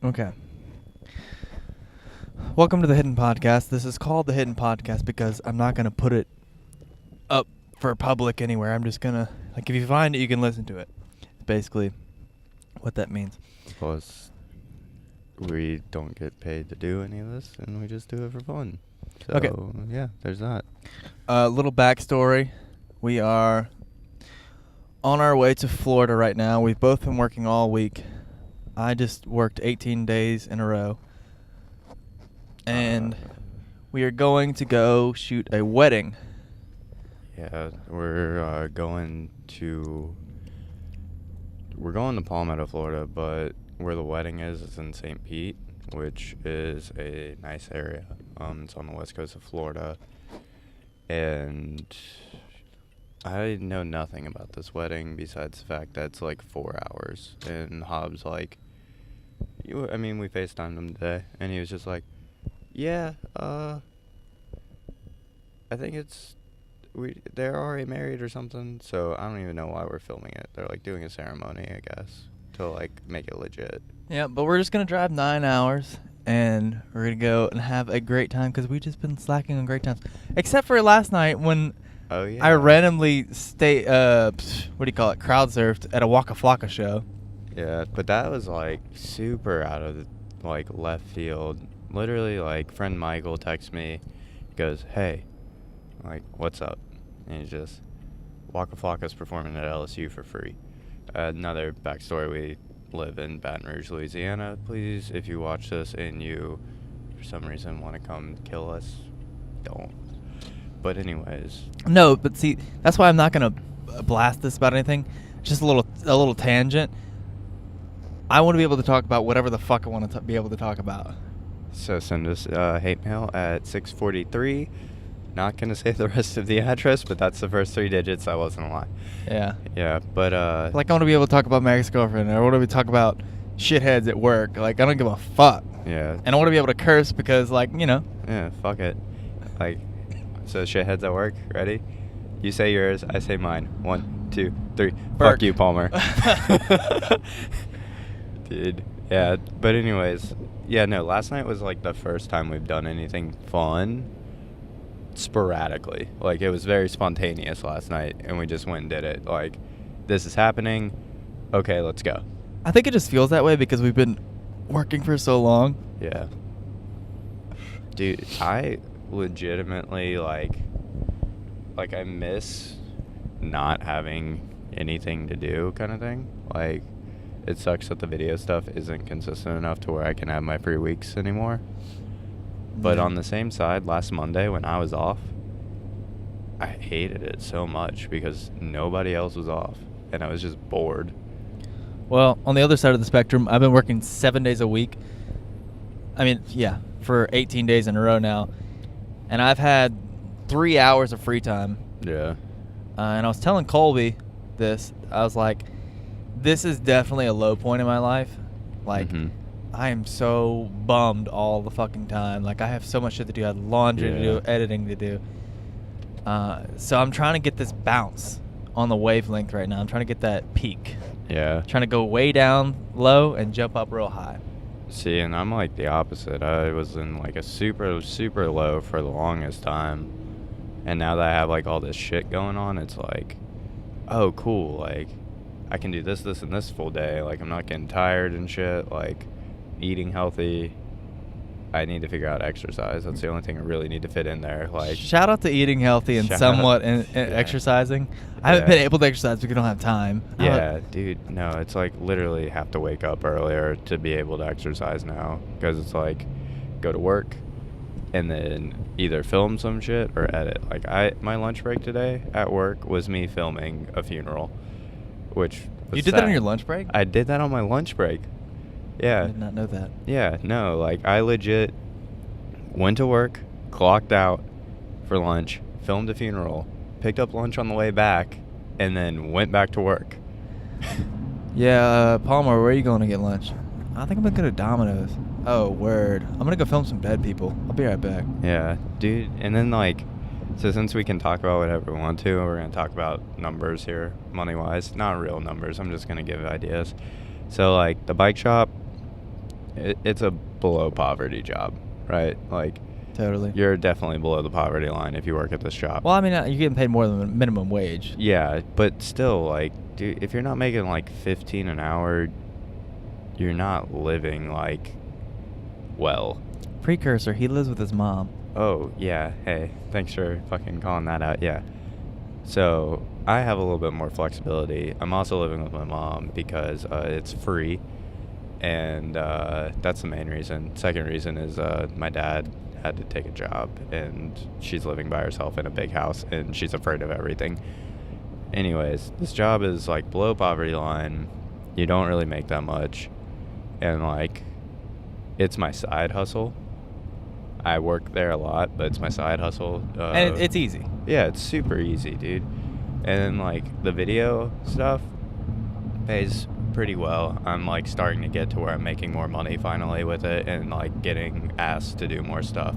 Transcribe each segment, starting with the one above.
Okay. Welcome to the Hidden Podcast. This is called the Hidden Podcast because I'm not going to put it up for public anywhere. I'm just going to, if you find it, you can listen to it. Basically what that means. Plus, we don't get paid to do any of this, and we just do it for fun. So, Okay. Yeah, there's that. Little backstory. We are on our way to Florida right now. We've both been working all week. I just worked 18 days in a row. And we are going to go shoot a wedding. Yeah, we're going to Palmetto, Florida, but where the wedding is in St. Pete, which is a nice area. It's on the west coast of Florida, and I know nothing about this wedding besides the fact that it's like 4 hours. And Hobbs we FaceTimed him today, and he was just like, yeah, I think they're already married or something, so I don't even know why we're filming it. They're like doing a ceremony, I guess, to like make it legit. Yeah, but we're just going to drive 9 hours, and we're going to go and have a great time because we've just been slacking on great times. Except for last night when I randomly crowd surfed at a Waka Flocka show. Yeah, but that was like super out of left field. Literally, friend Michael texts me, goes, hey, what's up? And he's just, Waka Flocka's performing at LSU for free. Another backstory, we live in Baton Rouge, Louisiana. Please, if you watch this and you, for some reason, want to come kill us, don't. But anyways. No, but see, that's why I'm not going to blast this about anything. Just a little tangent. I want to be able to talk about whatever the fuck I want to be able to talk about. So send us hate mail at 643. Not going to say the rest of the address, but that's the first 3 digits. That wasn't a lie. Yeah. Yeah, but... I want to be able to talk about my ex-girlfriend. I want to talk about shitheads at work. I don't give a fuck. Yeah. And I want to be able to curse because, Yeah, fuck it. So shitheads at work. Ready? You say yours, I say mine. 1, 2, 3. Burke. Fuck you, Palmer. Dude. Yeah, but anyways. Yeah, no, last night was the first time we've done anything fun sporadically. It was very spontaneous last night, and we just went and did it. This is happening. Okay, let's go. I think it just feels that way because we've been working for so long. Yeah. Dude, I legitimately, I miss not having anything to do kind of thing. It sucks that the video stuff isn't consistent enough to where I can have my free weeks anymore. But on the same side, last Monday when I was off, I hated it so much because nobody else was off, and I was just bored. Well, on the other side of the spectrum, I've been working 7 days a week. For 18 days in a row now. And I've had 3 hours of free time. Yeah. And I was telling Colby this. I was like, this is definitely a low point in my life. I am so bummed all the fucking time. I have so much shit to do. I have laundry to do, editing to do. So I'm trying to get this bounce on the wavelength right now. I'm trying to get that peak. Yeah. Trying to go way down low and jump up real high. See, and I'm the opposite. I was in a super, super low for the longest time. And now that I have all this shit going on, it's oh, cool. I can do this, and this full day. I'm not getting tired and shit. Eating healthy. I need to figure out exercise. That's the only thing I really need to fit in there. Shout out to eating healthy and somewhat exercising. I haven't been able to exercise because I don't have time. Yeah, dude. No, it's literally have to wake up earlier to be able to exercise now. Because it's go to work and then either film some shit or edit. My lunch break today at work was me filming a funeral, which was You did that on your lunch break? I did that on my lunch break. Yeah. I did not know that. Yeah, no, I legit went to work, clocked out for lunch, filmed a funeral, picked up lunch on the way back, and then went back to work. Yeah, Palmer, where are you going to get lunch? I think I'm going to go to Domino's. Oh, word. I'm going to go film some dead people. I'll be right back. Yeah, dude. And then, so since we can talk about whatever we want to, we're going to talk about numbers here, money-wise. Not real numbers. I'm just going to give ideas. So, the bike shop, it's a below poverty job, right? Like, Totally. you're definitely below the poverty line if you work at this job. Well, I mean, you're getting paid more than the minimum wage. Yeah, but still, like, dude, if you're not making like 15 an hour, you're not living like well. Precursor, he lives with his mom. Oh, yeah. Hey, thanks for fucking calling that out. Yeah. So, I have a little bit more flexibility. I'm also living with my mom because it's free. And that's the main reason. Second reason is my dad had to take a job, and she's living by herself in a big house, and she's afraid of everything. Anyways, this job is like below poverty line. You don't really make that much. And like, it's my side hustle. I work there a lot, but it's my side hustle. And it's easy. Yeah, it's super easy, dude. And then like the video stuff pays pretty well. I'm like starting to get to where I'm making more money finally with it, and like getting asked to do more stuff,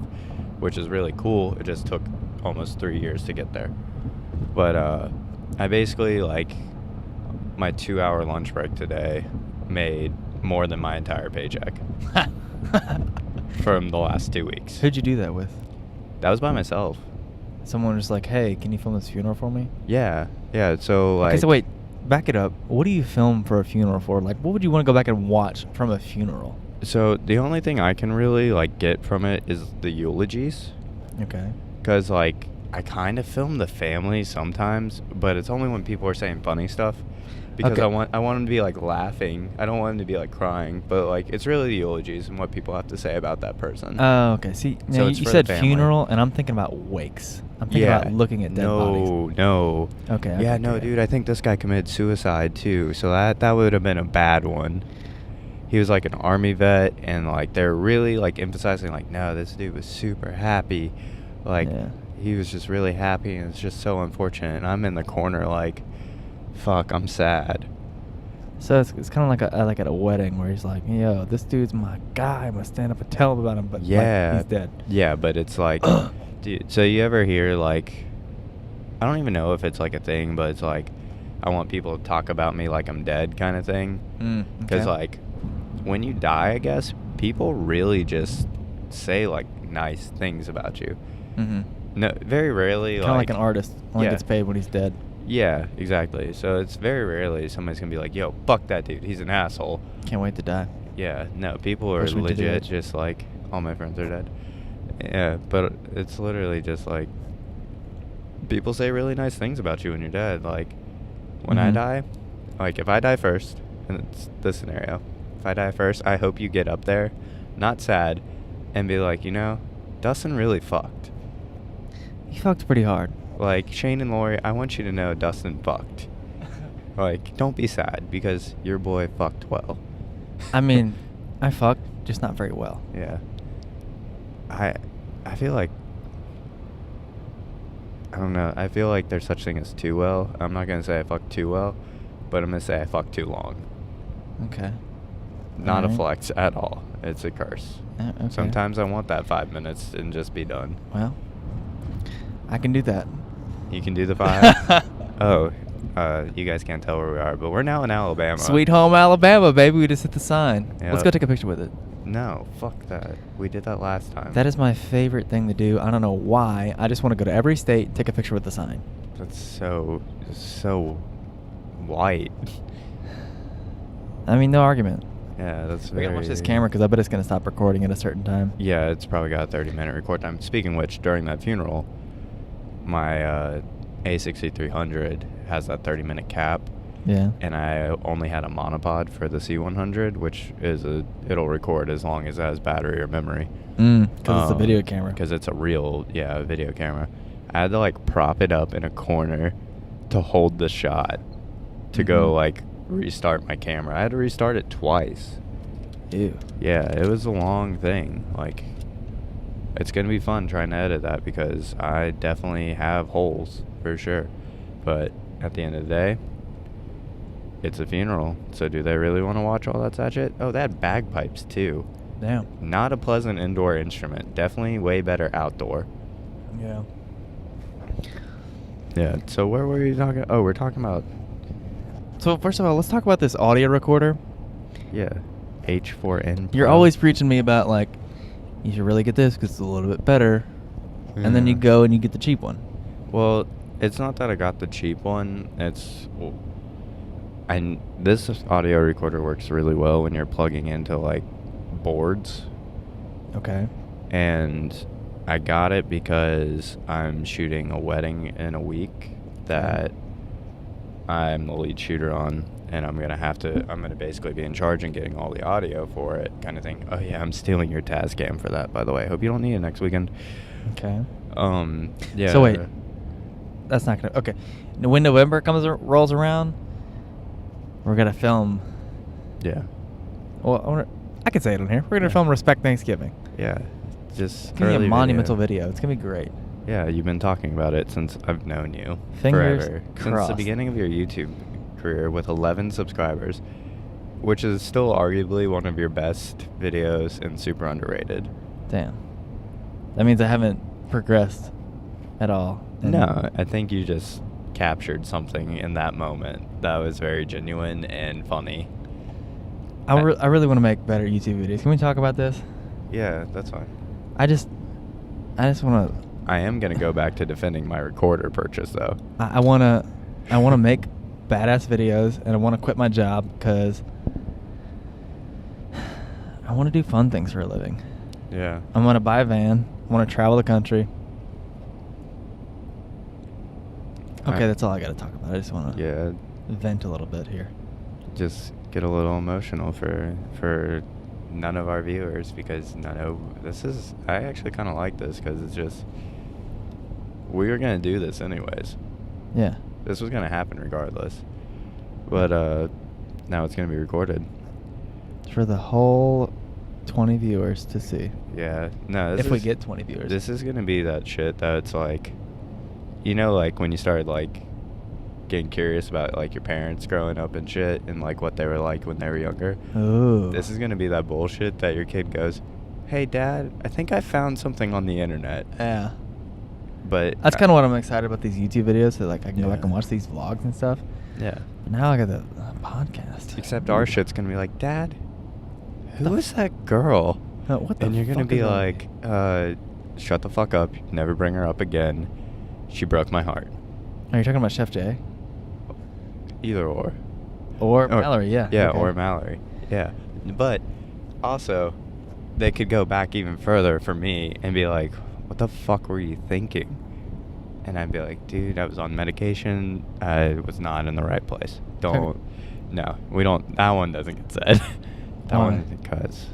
which is really cool. It just took almost 3 years to get there. But I basically, like, my 2-hour lunch break today made more than my entire paycheck from the last 2 weeks. Who'd you do that with? That was by myself. Someone was like, hey, can you film this funeral for me? Yeah. So like. Okay, so wait, back it up. What do you film for a funeral for? Like, what would you want to go back and watch from a funeral? So the only thing I can really like get from it is the eulogies. Okay. Because like, I kind of film the family sometimes, but it's only when people are saying funny stuff. Because Okay. I want them to be like laughing. I don't want them to be like crying. But like, it's really the eulogies and what people have to say about that person. Oh, okay. See, So now it's you for said the family. funeral, and I'm thinking about wakes. I'm thinking about looking at dead bodies. No. Okay. Yeah, okay, no, okay. dude. I think this guy committed suicide too. So that would have been a bad one. He was like an army vet, and like they're really like emphasizing like, no, this dude was super happy. Like, Yeah. he was just really happy, and it's just so unfortunate. And I'm in the corner like, fuck, I'm sad. So it's kind of like at a wedding where he's like, yo, this dude's my guy. I'm gonna stand up and tell him about him, but Yeah. like, he's dead. Yeah, but it's like, dude. So you ever hear like, I don't even know if it's like a thing, but it's like, I want people to talk about me like I'm dead kind of thing. Because Okay. like, when you die, I guess people really just say like nice things about you. Mm-hmm. No, very rarely. Kind of like an artist only yeah. gets paid when he's dead. Yeah, exactly. So it's very rarely somebody's gonna be like, "Yo, fuck that dude. He's an asshole." Can't wait to die. Yeah, no, people are Push me to the legit edge. just like, all my friends are dead. Yeah, but it's literally just like, people say really nice things about you when you're dead. Like, when I Mhm. die, like if I die first, and it's this scenario, if I die first, I hope you get up there, not sad, and be like, you know, Dustin really fucked. He fucked pretty hard. Like, Shane and Lori, I want you to know Dustin fucked. Like, don't be sad, because your boy fucked well. I mean, I fucked, just not very well. Yeah. I feel like, I don't know, I feel like there's such thing as too well. I'm not going to say I fucked too well, but I'm going to say I fucked too long. Okay. Not a Alright. flex at all. It's a curse. Okay. Sometimes I want that 5 minutes and just be done. Well, I can do that. You can do the 5? Oh, you guys can't tell where we are, but we're now in Alabama. Sweet home Alabama, baby. We just hit the sign. Yeah. Let's go take a picture with it. No, fuck that. We did that last time. That is my favorite thing to do. I don't know why. I just want to go to every state, take a picture with the sign. That's so white. I mean, no argument. Yeah, that's We very... gotta watch this camera because I bet it's gonna stop recording at a certain time. Yeah, it's probably got a 30-minute record time. Speaking of which, during that funeral, my A6300 has that 30-minute cap, Yeah. and I only had a monopod for the C100, which is it'll record as long as it has battery or memory. Because it's a video camera. Because it's a real, video camera. I had to, like, prop it up in a corner to hold the shot to go, Mhm. like, restart my camera. I had to restart it twice. Ew. Yeah, it was a long thing. Like, it's going to be fun trying to edit that because I definitely have holes, for sure. But at the end of the day, it's a funeral. So do they really want to watch all that sad shit? Oh, they had bagpipes, too. Damn. Not a pleasant indoor instrument. Definitely way better outdoor. Yeah. Yeah, so where were you talking? Oh, we're talking about... So first of all, let's talk about this audio recorder. Yeah. H4n. You're always preaching me about, like, you should really get this because it's a little bit better. Yeah. And then you go and you get the cheap one. Well, it's not that I got the cheap one. This audio recorder works really well when you're plugging into, like, boards. Okay. And I got it because I'm shooting a wedding in a week that I'm the lead shooter on, and I'm gonna basically be in charge and getting all the audio for it, kind of thing. Oh yeah, I'm stealing your Tascam for that, by the way. Hope you don't need it next weekend. Okay. Yeah. So wait, that's not gonna. Okay, when November rolls around, we're gonna film. Yeah. Well, I can say it on here. We're gonna film Respect Thanksgiving. Yeah. Just it's gonna be a monumental video. It's gonna be great. Yeah, you've been talking about it since I've known you. Fingers forever. crossed. Since the beginning of your YouTube career with 11 subscribers, which is still arguably one of your best videos and super underrated. Damn. That means I haven't progressed at all. No, I think you just captured something in that moment that was very genuine and funny. I really want to make better YouTube videos. Can we talk about this? Yeah, that's fine. I just want to. I am gonna go back to defending my recorder purchase though. I wanna make badass videos, and I wanna quit my job because I wanna do fun things for a living. Yeah. I'm gonna buy a van. I wanna travel the country. Okay, that's all I gotta talk about. I just wanna vent a little bit here. Just get a little emotional for none of our viewers, because I actually kind of like this because it's just, we were going to do this anyways. Yeah. This was going to happen regardless. But now it's going to be recorded. For the whole 20 viewers to see. Yeah. No, if we get 20 viewers. This is going to be that shit that's like, you know, like when you started like getting curious about like your parents growing up and shit and like what they were like when they were younger. Ooh. This is going to be that bullshit that your kid goes, "Hey Dad, I think I found something on the internet." Yeah. But that's kind of what I'm excited about these YouTube videos, so like I can go back and watch these vlogs and stuff. Yeah. But now I got the podcast. Except our shit's going to be like, "Dad, who is that girl?" What the and you're going to be like, "Shut the fuck up. Never bring her up again. She broke my heart." Are you talking about Chef Jay? Either or. Or Mallory, yeah. Yeah, okay. Or Mallory. Yeah. But also, they could go back even further for me and be like, "What the fuck were you thinking?" And I'd be like, "Dude, I was on medication. I was not in the right place." No, we don't. That one doesn't get said. That one, because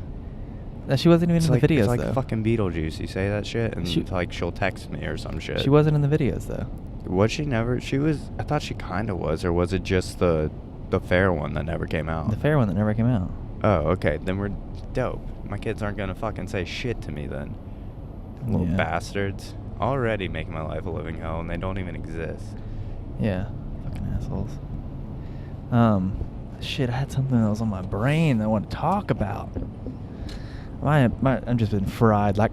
she wasn't even in the videos, though. It's like though. fucking Beetlejuice. You say that shit, and she'll text me or some shit. She wasn't in the videos, though. Was she never? She was. I thought she kind of was, or was it just the fair one that never came out? The fair one that never came out. Oh, okay. Then we're dope. My kids aren't gonna fucking say shit to me then. Little bastards. Already making my life a living hell, and they don't even exist. Yeah, fucking assholes. Shit, I had something that was on my brain that I want to talk about. I've just been fried. Like,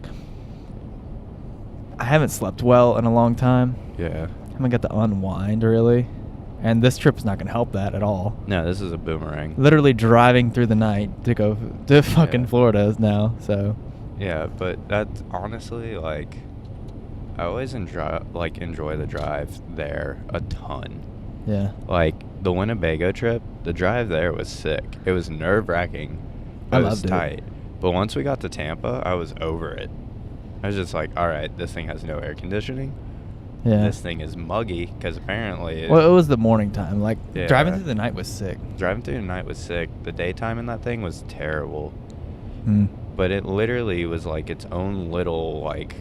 I haven't slept well in a long time. Yeah. I haven't got to unwind, really. And this trip's not going to help that at all. No, this is a boomerang. Literally driving through the night to go to fucking Florida now, so. Yeah, but that's honestly, like, I always enjoy the drive there a ton. Yeah. Like, the Winnebago trip, the drive there was sick. It was nerve-wracking. I was loved tight. it. But once we got to Tampa, I was over it. I was just like, all right, this thing has no air conditioning. Yeah. This thing is muggy, because apparently... Well, it was the morning time. Like, driving through the night was sick. Driving through the night was sick. The daytime in that thing was terrible. Mm. But it literally was like its own little, like...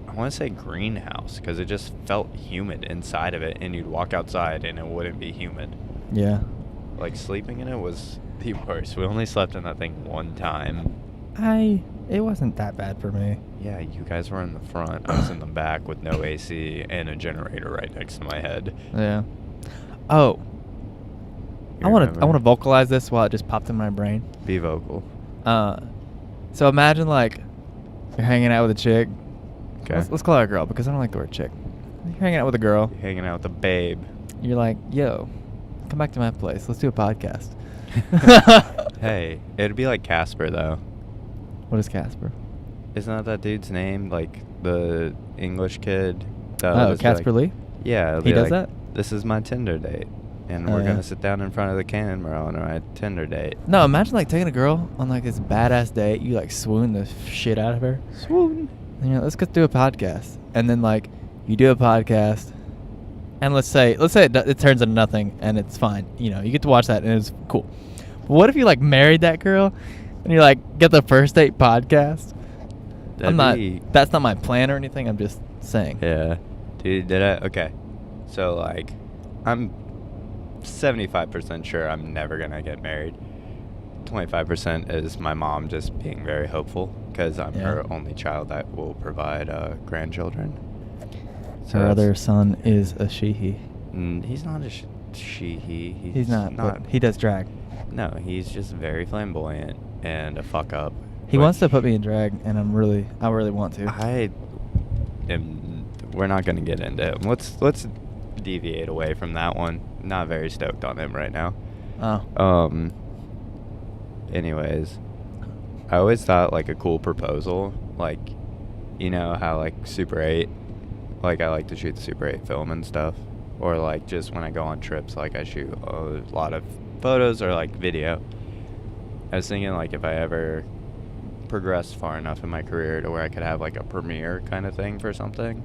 I want to say greenhouse, because it just felt humid inside of it, and you'd walk outside and it wouldn't be humid. Yeah. Like, sleeping in it was the worst. We only slept in that thing one time. It wasn't that bad for me. Yeah, you guys were in the front. I was in the back with no AC and a generator right next to my head. Yeah. Oh. I want to vocalize this while it just popped in my brain. Be vocal. So imagine, like, you're hanging out with a chick. Okay. Let's call her a girl, because I don't like the word chick. You're hanging out with a girl. You're hanging out with a babe. You're like, "Yo, come back to my place. Let's do a podcast." Hey, it'd be like Casper though. What is Casper? Isn't that dude's name? Like the English kid. Oh, Casper Lee? Yeah. He does that? This is my Tinder date. And we're going to sit down in front of the camera on our Tinder date. No, imagine like taking a girl on like this badass date. You like swoon the shit out of her. Swoon. And you're like, let's go do a podcast. And then like you do a podcast. And let's say it turns into nothing and it's fine. You know, you get to watch that and it's cool. But what if you like married that girl and you like get the first date podcast? That's not my plan or anything. I'm just saying. Yeah. Dude, okay. So like I'm 75% sure I'm never going to get married. 25% is my mom just being very hopeful because I'm her only child that will provide grandchildren. So her other son is a she-he. He's not a she-he. He's not, but he does drag. No, he's just very flamboyant and a fuck up. He wants to put me in drag, and I really want to. We're not going to get into it. Let's deviate away from that one. Not very stoked on him right now. Oh. Anyways, I always thought like a cool proposal, like, you know how like Super 8, like I like to shoot the Super 8 film and stuff, or like just when I go on trips, like I shoot a lot of photos or like video. I was thinking like if I ever progressed far enough in my career to where I could have like a premiere kind of thing for something.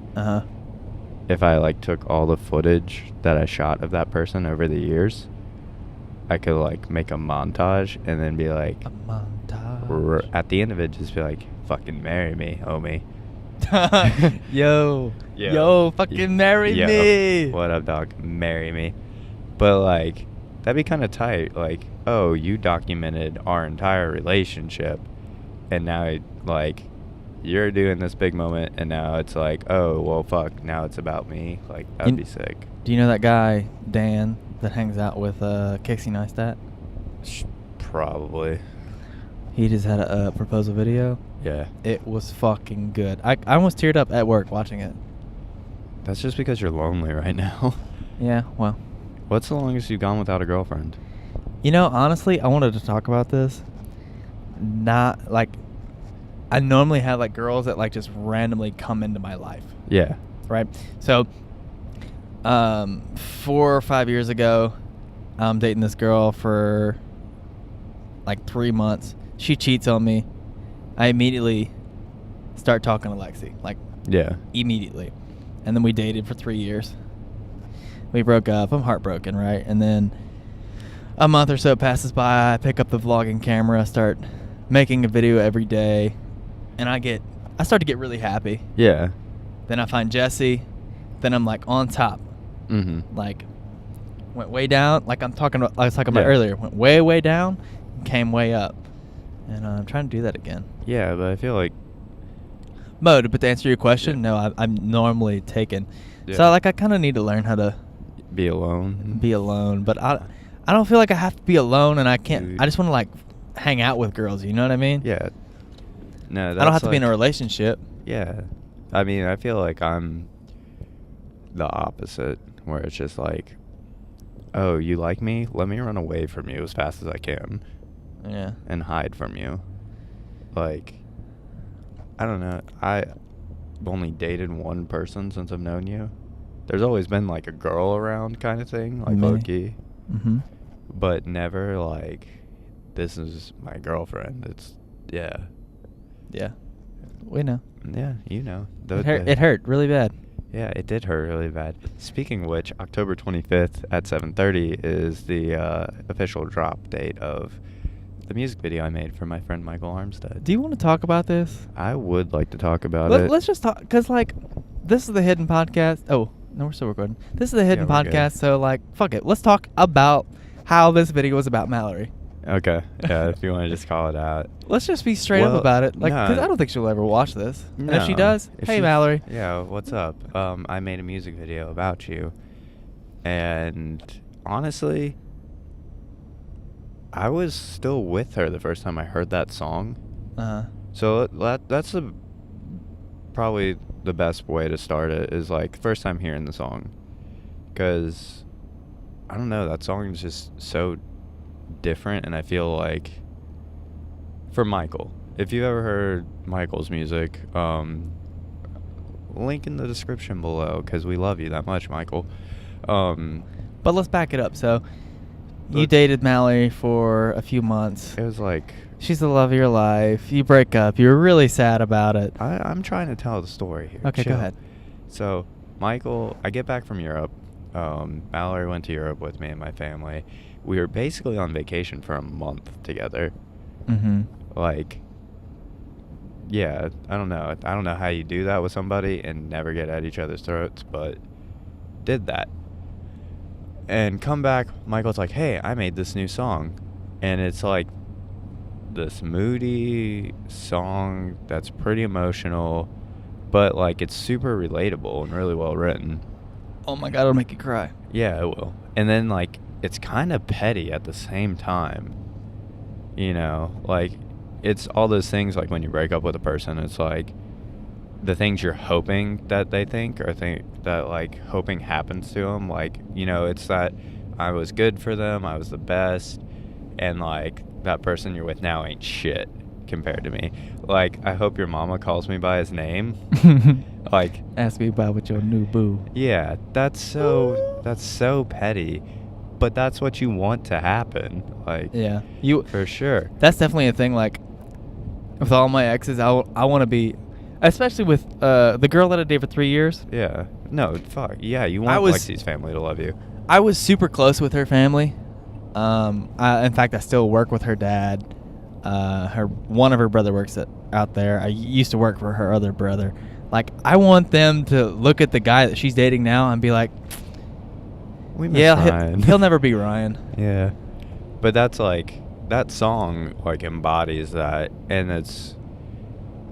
If I like took all the footage that I shot of that person over the years, I could like make a montage and then be like, a montage. At the end of it, just be like, fucking marry me, homie. Yo, fucking marry me. What up, dog? Marry me. But like, that'd be kind of tight. Like, oh, you documented our entire relationship, and now like you're doing this big moment, and now it's like, oh, well, fuck, now it's about me. Like, that'd be sick. Do you know that guy Dan that hangs out with Casey Neistat? Probably. He just had a proposal video. Yeah. It was fucking good. I almost teared up at work watching it. That's just because you're lonely right now. Yeah, well. What's the longest you've gone without a girlfriend? You know, honestly, I wanted to talk about this. Not, like, I normally have, like, girls that, like, just randomly come into my life. Yeah. Right? So, 4 or 5 years ago, I'm dating this girl for, like, 3 months. She cheats on me. I immediately start talking to Lexi. Like, yeah. Immediately. And then we dated for 3 years. We broke up. I'm heartbroken, right? And then a month or so passes by. I pick up the vlogging camera, start making a video every day, and I start to get really happy. Yeah. Then I find Jesse. Then I'm like on top. Mm-hmm. Like went way down. Like I was talking about earlier. Went way, way down, came way up. And I'm trying to do that again. Yeah, but I feel like But to answer your question, no, I'm normally taken. Yeah. So like I kind of need to learn how to be alone. But I don't feel like I have to be alone, and I can't. Dude. I just want to like hang out with girls. You know what I mean? Yeah. No, that's I don't have to be in a relationship. Yeah. I mean, I feel like I'm the opposite, where it's just like, oh, you like me? Let me run away from you as fast as I can. Yeah. And hide from you. Like, I don't know. I've only dated one person since I've known you. There's always been like a girl around kind of thing, like low-key. Mm-hmm. But never like, this is my girlfriend. It's, yeah. Yeah. We know. Yeah, you know. It hurt really bad. Yeah, it did hurt really bad. Speaking of which, October 25th at 7:30 is the official drop date of the music video I made for my friend Michael Armstead. Do you want to talk about this? I would like to talk about it. Let's just talk, because, like, this is the Hidden Podcast. Oh, no, we're still recording. This is the Hidden Podcast, so, like, fuck it. Let's talk about how this video was about Mallory. Okay. Yeah, if you want to just call it out. Let's just be straight up about it. Like, because I don't think she'll ever watch this. No. And if she does, hey, Mallory. Yeah, what's up? I made a music video about you. And honestly, I was still with her the first time I heard that song. Uh-huh. So that's probably the best way to start it, is like first time hearing the song. Because, I don't know, that song is just so different, and I feel like for Michael. If you ever heard Michael's music, link in the description below, because we love you that much, Michael. But let's back it up. So, you dated Mallory for a few months. It was like... She's the love of your life. You break up. You were really sad about it. I'm trying to tell the story here. Okay, Chill. go ahead. So, Michael, I get back from Europe. Mallory went to Europe with me and my family. We were basically on vacation for a month together. Mm-hmm. Like, yeah, I don't know. I don't know how you do that with somebody and never get at each other's throats, but did that. And come back, Michael's like, hey, I made this new song. And it's like this moody song that's pretty emotional, but like it's super relatable and really well written. Oh my God, it'll make you cry. Yeah, it will. And then like it's kind of petty at the same time. You know, like it's all those things like when you break up with a person, it's like the things you're hoping that they think or think that like hoping happens to them. Like, you know, it's that I was good for them, I was the best, and like that person you're with now ain't shit compared to me. Like, I hope your mama calls me by his name. Like, ask me about with your new boo. Yeah, that's so petty, but that's what you want to happen. Like, yeah, for sure. That's definitely a thing. Like, with all my exes, I want to be, especially with the girl that I dated for 3 years. Yeah. No, fuck. Yeah, you want Lexi's family to love you. I was super close with her family. In fact, I still work with her dad. One of her brother works out there. I used to work for her other brother. Like, I want them to look at the guy that she's dating now and be like, we miss Ryan. He'll never be Ryan. Yeah. But that's like, that song like embodies that, and it's,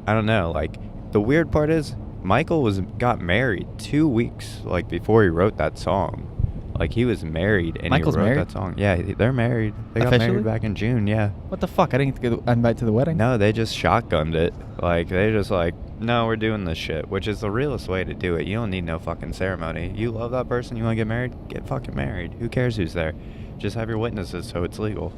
I don't know, like the weird part is Michael got married 2 weeks like before he wrote that song. Like, he was married and Michael's he wrote married? that song. Yeah, they're married. They got Officially? married back in June. Yeah. What the fuck? I didn't get the invite to the wedding. No, they just shotgunned it. Like, they just like, no, we're doing this shit, which is the realest way to do it. You don't need no fucking ceremony. You love that person, you want to get married? Get fucking married. Who cares who's there? Just have your witnesses so it's legal.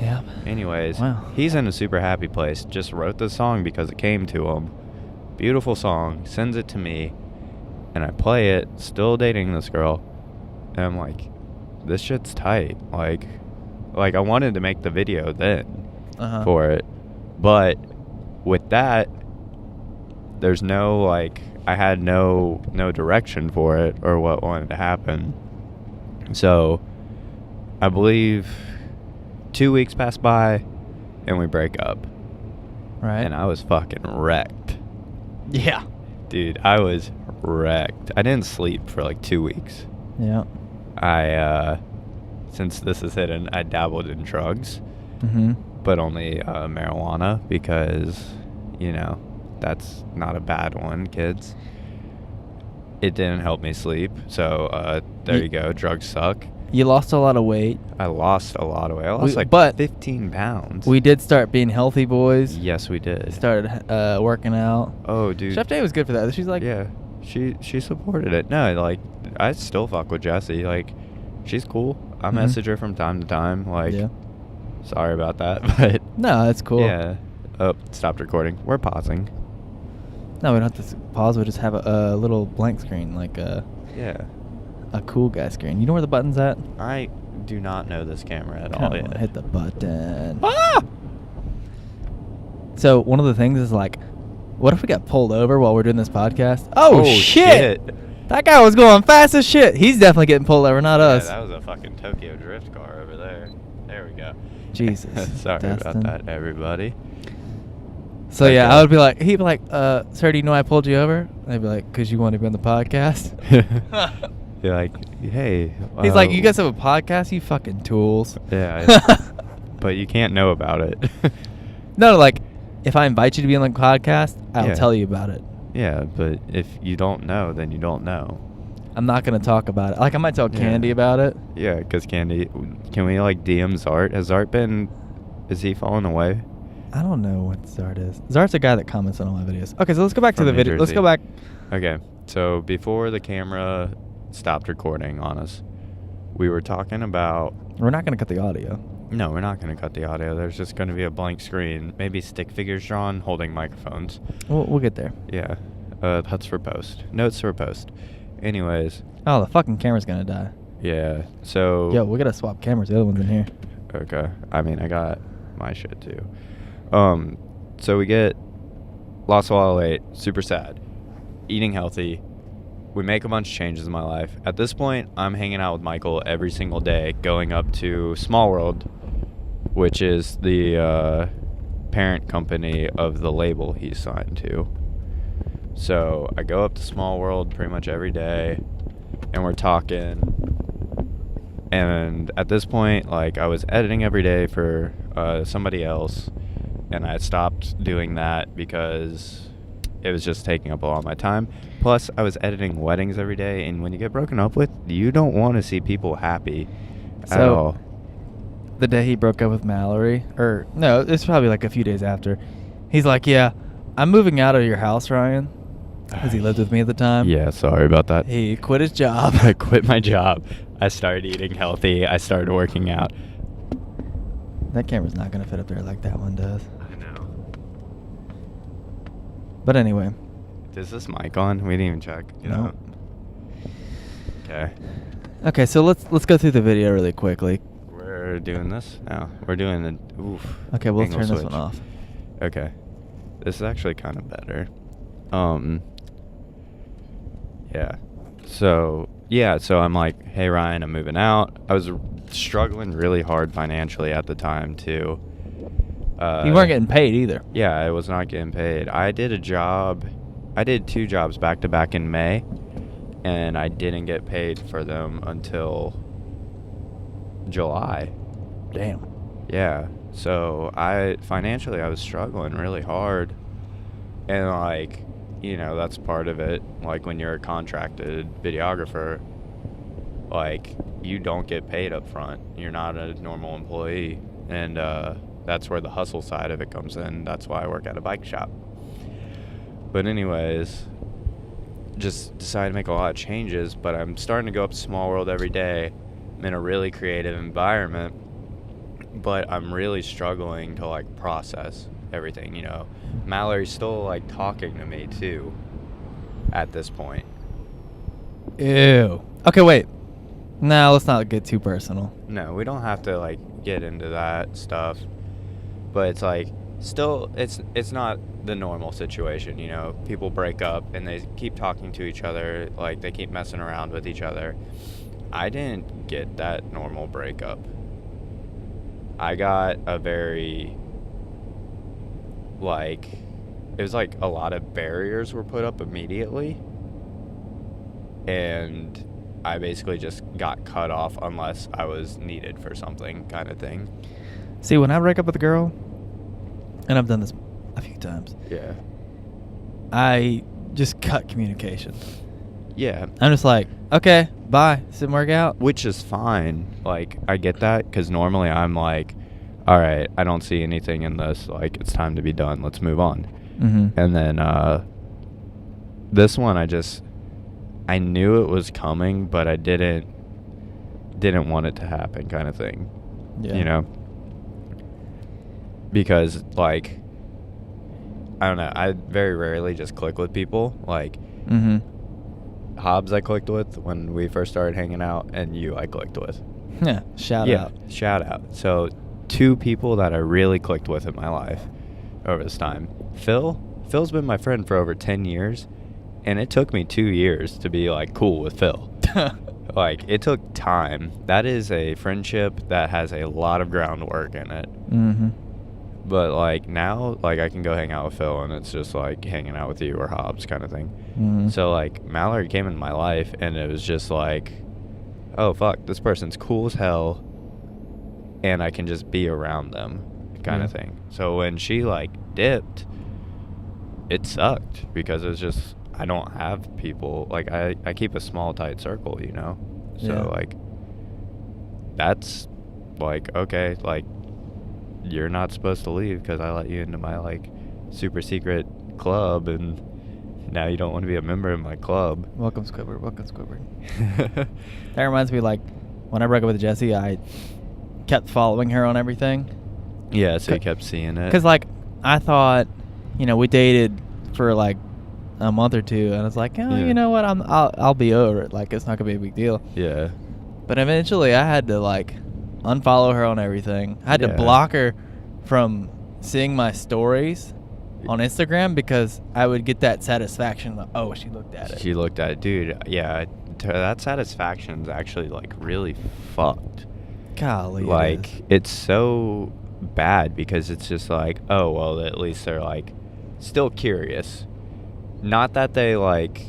Yeah. Anyways, wow. He's He's in a super happy place. Just wrote this song because it came to him. Beautiful song. Sends it to me. And I play it, still dating this girl. And I'm like, this shit's tight. Like I wanted to make the video then for it. But with that, there's no, like, I had no direction for it or what wanted to happen. So I believe 2 weeks pass by and we break up. Right. And I was fucking wrecked. Yeah. Dude, I was wrecked. I didn't sleep for like 2 weeks. Yeah. I, since this is hidden, I dabbled in drugs. Mm-hmm. But only marijuana because, you know, that's not a bad one, kids. It didn't help me sleep. So, there you go. Drugs suck. You lost a lot of weight. I lost a lot of weight. I lost but 15 pounds. We did start being healthy boys. Yes, we did. Started working out. Oh, dude. Chef Day was good for that. She's like... Yeah. She supported it. No, like, I still fuck with Jessie. Like, she's cool. I message her from time to time. Like, yeah. Sorry about that, but... No, that's cool. Yeah. Oh, stopped recording. We're pausing. No, we don't have to pause. We'll just have a little blank screen, like yeah. A cool guy screen. You know where the button's at? I do not know this camera at Come all on, yet. hit the button. Ah! So one of the things is like, what if we got pulled over while we're doing this podcast? Oh shit! That guy was going fast as shit. He's definitely getting pulled over, not us. That was a fucking Tokyo Drift car over there. There we go. Jesus. Sorry Dustin. about that, everybody. So yeah, I would be like, he'd be like, sir, do you know I pulled you over? I'd be like, 'cause you want to be on the podcast. You're like, hey. He's like, you guys have a podcast, you fucking tools. Yeah. But you can't know about it. No, like, if I invite you to be on the podcast, I'll tell you about it. Yeah, but if you don't know, then you don't know. I'm not going to talk about it. Like, I might tell Candy about it. Yeah, because Candy, can we, like, DM Zart? Has Zart been, is he falling away? I don't know what Zart is. Zart's a guy that comments on all my videos. Okay, so let's go back to the video. Let's go back. Okay, so before the camera stopped recording on us, we were talking about... We're not going to cut the audio. No, we're not going to cut the audio. There's just going to be a blank screen. Maybe stick figures drawn holding microphones. We'll get there. Yeah. That's for post. Notes for post. Anyways. Oh, the fucking camera's gonna die. Yeah. So. Yo, we gotta swap cameras. The other one's in here. Okay. I mean, I got my shit too. So we get lost a lot of weight. Super sad. Eating healthy. We make a bunch of changes in my life. At this point, I'm hanging out with Michael every single day, going up to Small World, which is the parent company of the label he's signed to. So I go up to Small World pretty much every day, and we're talking. And at this point, like, I was editing every day for somebody else, and I stopped doing that because it was just taking up a lot of my time. Plus, I was editing weddings every day, and when you get broken up with, you don't want to see people happy at all. The day he broke up with Mallory, or no, it's probably like a few days after, he's like, yeah, I'm moving out of your house, Ryan. Because he lived with me at the time. Yeah, sorry about that. He quit his job. I quit my job. I started eating healthy. I started working out. That camera's not going to fit up there like that one does. I know. But anyway. Is this mic on? We didn't even check. No. Okay. Okay, so let's go through the video really quickly. We're doing this? No. We're doing the... Oof. Okay, we'll angle turn switch. this one off. Okay. This is actually kind of better. Yeah. So I'm like, hey, Ryan, I'm moving out. I was struggling really hard financially at the time, too. You weren't getting paid either. Yeah, I was not getting paid. I did 2 jobs back to back in May, and I didn't get paid for them until July. Damn. Yeah. So financially I was struggling really hard. And like, you know, that's part of it. Like when you're a contracted videographer, like you don't get paid up front. You're not a normal employee. And that's where the hustle side of it comes in. That's why I work at a bike shop. But anyways, just decided to make a lot of changes, but I'm starting to go up to Small World every day. I'm in a really creative environment, but I'm really struggling to like process everything, you know. Mallory's still like talking to me too at this point. Ew. Okay, wait. No, let's not get too personal. No, we don't have to like get into that stuff. But it's like still it's not the normal situation, you know. People break up and they keep talking to each other, like they keep messing around with each other. I didn't get that normal breakup. I got a very like it was like a lot of barriers were put up immediately, and I basically just got cut off unless I was needed for something kind of thing. See, when I break up with a girl, and I've done this a few times, Yeah. I just cut communication. Yeah. I'm just like, okay, bye. This didn't work out. Which is fine. Like, I get that, because normally I'm like, all right, I don't see anything in this. Like, it's time to be done. Let's move on. Mm-hmm. And then this one, I knew it was coming, but I didn't want it to happen kind of thing. Yeah. You know? Because, like, I don't know. I very rarely just click with people. Like, Mm-hmm. Hobbs I clicked with when we first started hanging out, and you I clicked with. Yeah. Shout out. Shout out. So 2 people that I really clicked with in my life over this time. Phil's been my friend for over 10 years, and it took me 2 years to be like cool with Phil. Like, it took time. That is a friendship that has a lot of groundwork in it. Mm-hmm. But like now, like I can go hang out with Phil, and it's just like hanging out with you or Hobbs kind of thing. Mm-hmm. So like Mallory came in my life, and it was just like, oh fuck, this person's cool as hell, and I can just be around them kind of thing. So when she like dipped, it sucked, because it was just, I don't have people. Like I keep a small tight circle, you know. So like that's like, okay, like you're not supposed to leave because I let you into my like super secret club, and now you don't want to be a member of my club. Welcome, Squidward. Welcome, Squidward. That reminds me, like, when I broke up with Jesse, I kept following her on everything. Yeah, so you kept seeing it. Because, like, I thought, you know, we dated for, like, a month or two, and I was like, oh, you know what, I'll be over it. Like, it's not going to be a big deal. Yeah. But eventually I had to, like, unfollow her on everything. I had to block her from seeing my stories on Instagram because I would get that satisfaction of, oh, she looked at it. She looked at it. Dude, yeah, that satisfaction's actually, like, really fucked. Golly. Like, it's so bad because it's just like, oh, well, at least they're, like, still curious. Not that they, like...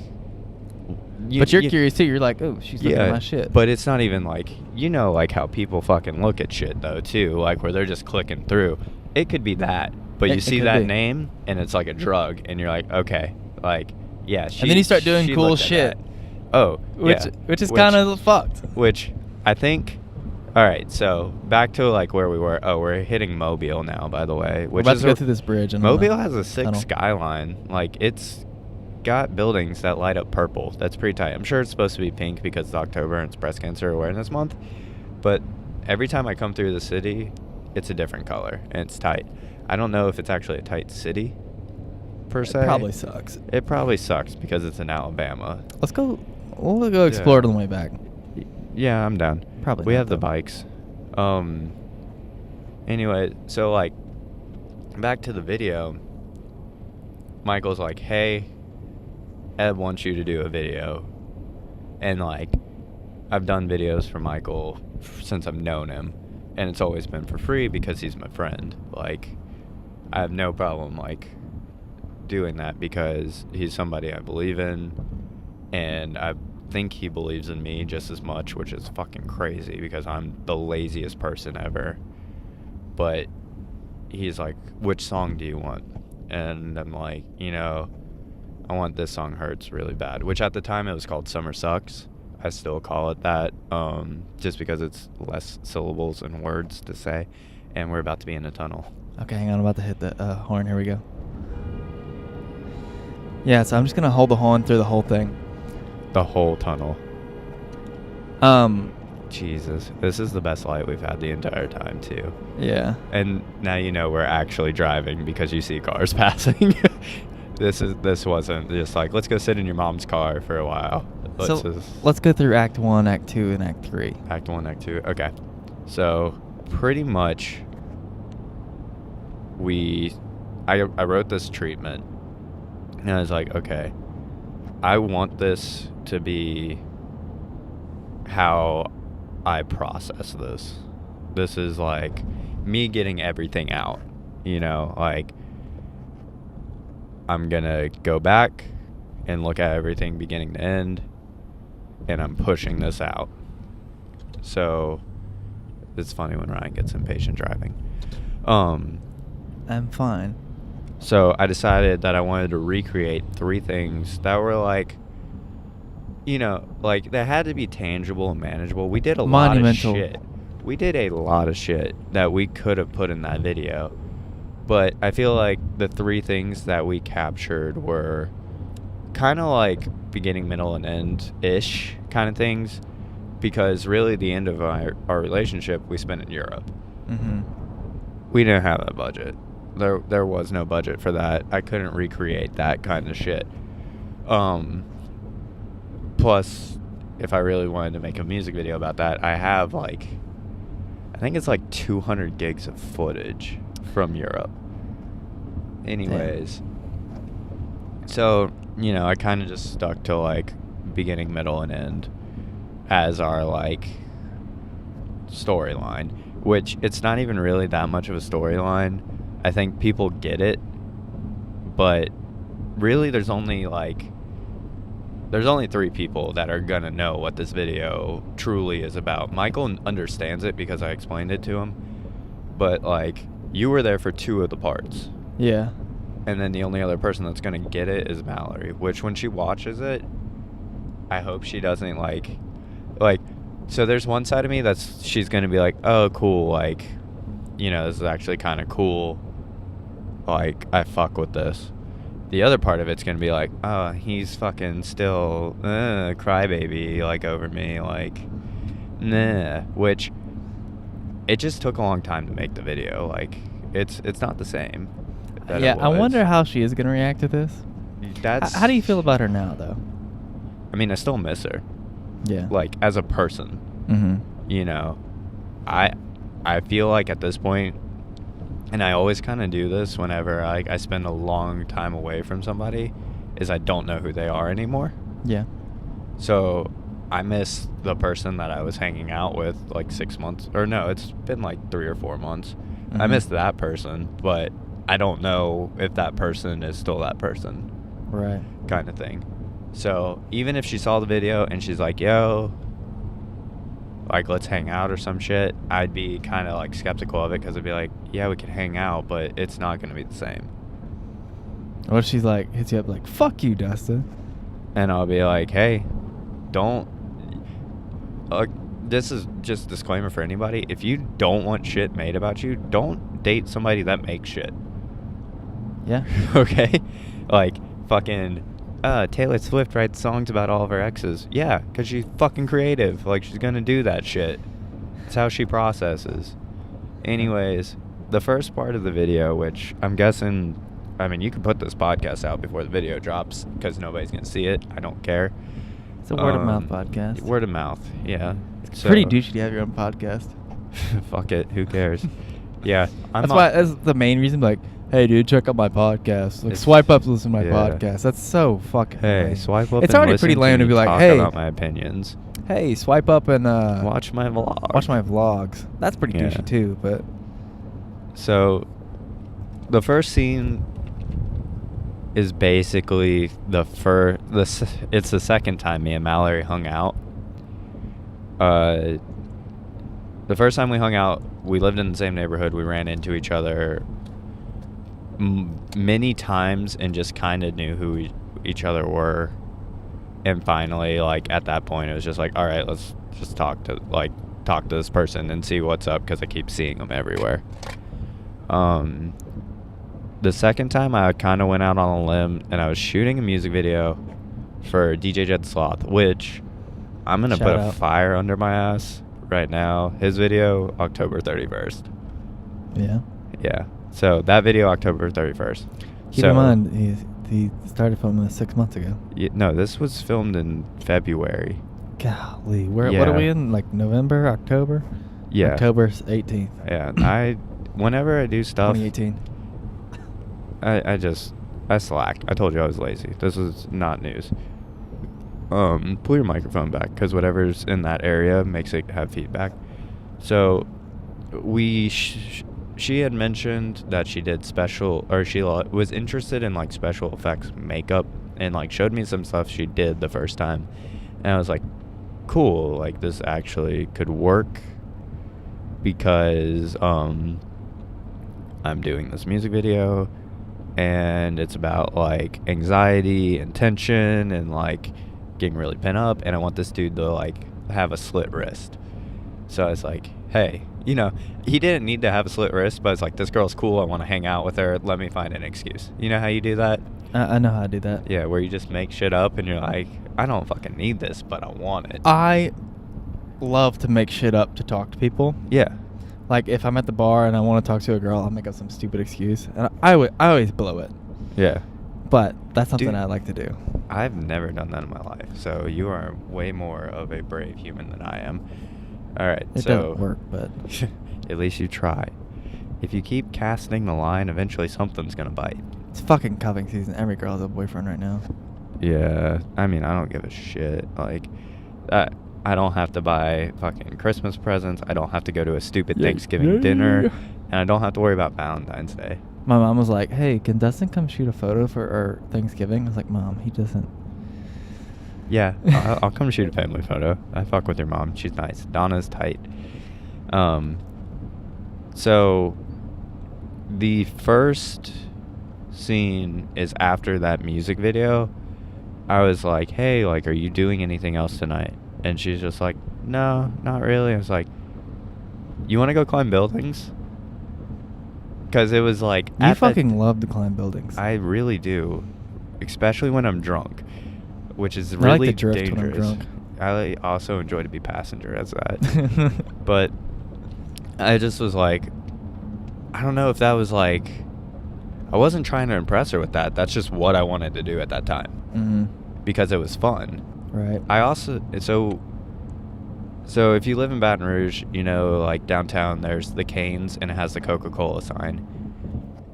But you're curious, too. You're like, oh, she's looking at my shit. But it's not even, like, you know, like, how people fucking look at shit, though, too. Like, where they're just clicking through. It could be that. But you see that name, and it's like a drug, and you're like, okay. Like, yeah, and then you start doing cool shit. Oh, which is kind of fucked. Which I think... All right, so back to, like, where we were. Oh, we're hitting Mobile now, by the way. We're about to go through this bridge. Mobile has a sick skyline. Like, it's got buildings that light up purple. That's pretty tight. I'm sure it's supposed to be pink because it's October and it's Breast Cancer Awareness Month. But every time I come through the city, it's a different color, and it's tight. I don't know if it's actually a tight city, per se. It probably sucks. It probably sucks because it's in Alabama. Let's go. We'll go explore it on the way back. Yeah, I'm down. Probably. We have the bikes. Anyway, so, like, back to the video. Michael's like, hey, Ed wants you to do a video. And, like, I've done videos for Michael since I've known him. And it's always been for free because he's my friend. Like, I have no problem, like, doing that because he's somebody I believe in. And I think he believes in me just as much, which is fucking crazy because I'm the laziest person ever. But he's like, which song do you want? And I'm like, you know, I want This Song Hurts really bad, which at the time it was called Summer Sucks. I still call it that, just because it's less syllables and words to say, and we're about to be in a tunnel. Okay, hang on, I'm about to hit the horn. Here we go. Yeah, so I'm just gonna hold the horn through the whole thing. The whole tunnel. Jesus, this is the best light we've had the entire time too. Yeah. And now you know we're actually driving because you see cars passing. This wasn't just like, let's go sit in your mom's car for a while. Let's go through Act 1, Act 2, and Act 3. Act 1, Act 2. Okay. So pretty much I wrote this treatment and I was like, okay, I want this to be how I process this. This is like me getting everything out, you know, like I'm gonna go back and look at everything beginning to end, and I'm pushing this out. So it's funny when Ryan gets impatient driving. I'm fine. So I decided that I wanted to recreate 3 things that were like, you know, like they had to be tangible and manageable. We did a lot of shit. We did a lot of shit that we could have put in that video. But I feel like the 3 things that we captured were kind of like beginning, middle, and end-ish kind of things. Because really the end of our relationship, we spent in Europe. Mm-hmm. We didn't have that budget. There was no budget for that. I couldn't recreate that kind of shit. Plus, if I really wanted to make a music video about that, I have like, I think it's like 200 gigs of footage from Europe. Anyways, so, you know, I kind of just stuck to like beginning, middle, and end as our like storyline, which it's not even really that much of a storyline. I think people get it, but really there's only 3 people that are gonna know what this video truly is about. Michael understands it because I explained it to him, but like you were there for 2 of the parts. Yeah. And then the only other person that's gonna get it is Mallory, which when she watches it, I hope she doesn't like so there's one side of me she's gonna be like, oh cool, like, you know, this is actually kind of cool, like I fuck with this. The other part of it's gonna be like, oh, he's fucking still crybaby like over me, like nah. Which it just took a long time to make the video. Like, it's not the same. That Yeah, it I was. wonder how she is gonna react to this. How do you feel about her now, though? I mean, I still miss her. Yeah. Like, as a person. Mm-hmm. You know, I feel like at this point, and I always kind of do this whenever I spend a long time away from somebody, is I don't know who they are anymore. Yeah. So I miss the person that I was hanging out with like 6 months, or no, it's been like 3 or 4 months. Mm-hmm. I miss that person, but I don't know if that person is still that person. Right. Kind of thing. So even if she saw the video and she's like, yo, like, let's hang out or some shit, I'd be kind of like skeptical of it, because I'd be like, yeah, we could hang out, but it's not going to be the same. What if she's like, hits you up like, fuck you, Dustin? And I'll be like, hey, don't, this is just a disclaimer for anybody. If you don't want shit made about you, don't date somebody that makes shit. Yeah. Okay? Like, fucking, Taylor Swift writes songs about all of her exes. Yeah, because she's fucking creative. Like, she's gonna do that shit. It's how she processes. Anyways, the first part of the video, which I'm guessing, I mean, you can put this podcast out before the video drops, because nobody's gonna see it. I don't care. It's a word of mouth podcast. Word of mouth, yeah. It's pretty douchey to have your own podcast. Fuck it, who cares? Yeah. That's the main reason, like, hey, dude, check out my podcast. Like, swipe up to listen to my podcast. That's so fucking lame. Swipe up. It's and already pretty listen lame to be like, talk hey, about my opinions. Hey, swipe up and watch my vlog. Watch my vlogs. That's pretty douchey too, but. So, the first scene is basically it's the second time me and Mallory hung out. The first time we hung out, we lived in the same neighborhood. We ran into each other many times and just kind of knew who each other were. And finally, like, at that point, it was just like, all right, let's just talk to this person and see what's up, because I keep seeing them everywhere. The second time, I kind of went out on a limb, and I was shooting a music video for DJ Jed Sloth, which I'm going to put a fire under my ass right now. His video, October 31st. Yeah? Yeah. So, that video, October 31st. Keep in mind, he started filming this 6 months ago. No, this was filmed in February. Golly. What are we in? Like November, October? Yeah. October 18th. Yeah. Whenever I do stuff. 2018. I slack. I told you I was lazy. This is not news. Pull your microphone back, because whatever's in that area makes it have feedback. So, she had mentioned that she did she was interested in like special effects makeup, and like showed me some stuff she did the first time, and I was like, cool, like this actually could work, because I'm doing this music video, and it's about like anxiety and tension and like getting really pent up, and I want this dude to like have a slit wrist. So I was like, hey, he didn't need to have a slit wrist, but it's like, this girl's cool, I want to hang out with her, let me find an excuse. You know how you do that? I know how to do that. Yeah, where you just make shit up and you're like, I don't fucking need this, but I want it. I love to make shit up to talk to people. Yeah. Like, if I'm at the bar and I want to talk to a girl, I'll make up some stupid excuse. And I always blow it. Yeah. But that's something Dude, I like to do. I've never done that in my life, so you are way more of a brave human than I am. All right, it doesn't work, but at least you try. If you keep casting the line, eventually something's gonna bite. It's fucking cuffing season. Every girl has a boyfriend right now. Yeah, I mean, I don't give a shit. Like, I don't have to buy fucking Christmas presents. I don't have to go to a stupid Thanksgiving dinner, and I don't have to worry about Valentine's Day. My mom was like, hey, can Dustin come shoot a photo for our Thanksgiving? I was like, Mom, he doesn't. Yeah, I'll come shoot a family photo. I fuck with your mom. She's nice. Donna's tight. So the first scene is after that music video. I was like, hey, like, are you doing anything else tonight? And she's just like, no, not really. I was like, you want to go climb buildings? Because it was like... You fucking love to climb buildings. I really do. Especially when I'm drunk. Which is really I like to drift dangerous. when I'm drunk. I also enjoy to be passenger as that. But I just was like, I don't know if that was like, I wasn't trying to impress her with that. That's just what I wanted to do at that time. Mm-hmm. Because it was fun. Right. I also, so if you live in Baton Rouge, you know, like downtown, there's the Canes and it has the Coca-Cola sign.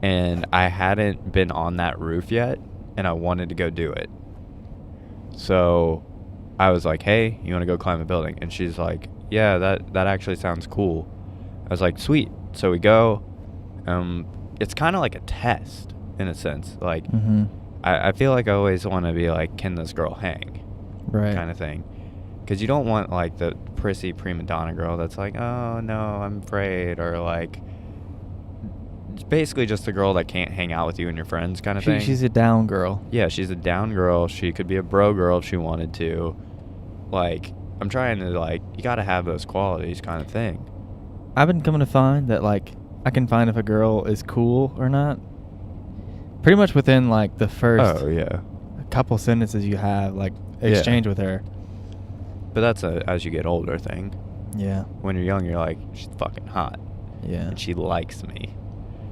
And I hadn't been on that roof yet, and I wanted to go do it. So I was like, hey, you want to go climb a building? And she's like, yeah, that actually sounds cool. I was like, sweet. So we go. It's kind of like a test in a sense. Like, mm-hmm. I feel like I always want to be like, can this girl hang? Right. Kind of thing. Because you don't want like the prissy prima donna girl that's like, oh no, I'm afraid, or like, it's basically just a girl that can't hang out with you and your friends kind of thing. She's a down girl. Yeah, she's a down girl. She could be a bro girl if she wanted to. Like, I'm trying to, like, you got to have those qualities kind of thing. I've been coming to find that, like, I can find if a girl is cool or not pretty much within, like, the first couple sentences you have, like, exchange with her. But that's a as you get older thing. Yeah. When you're young, you're like, she's fucking hot. Yeah. And she likes me.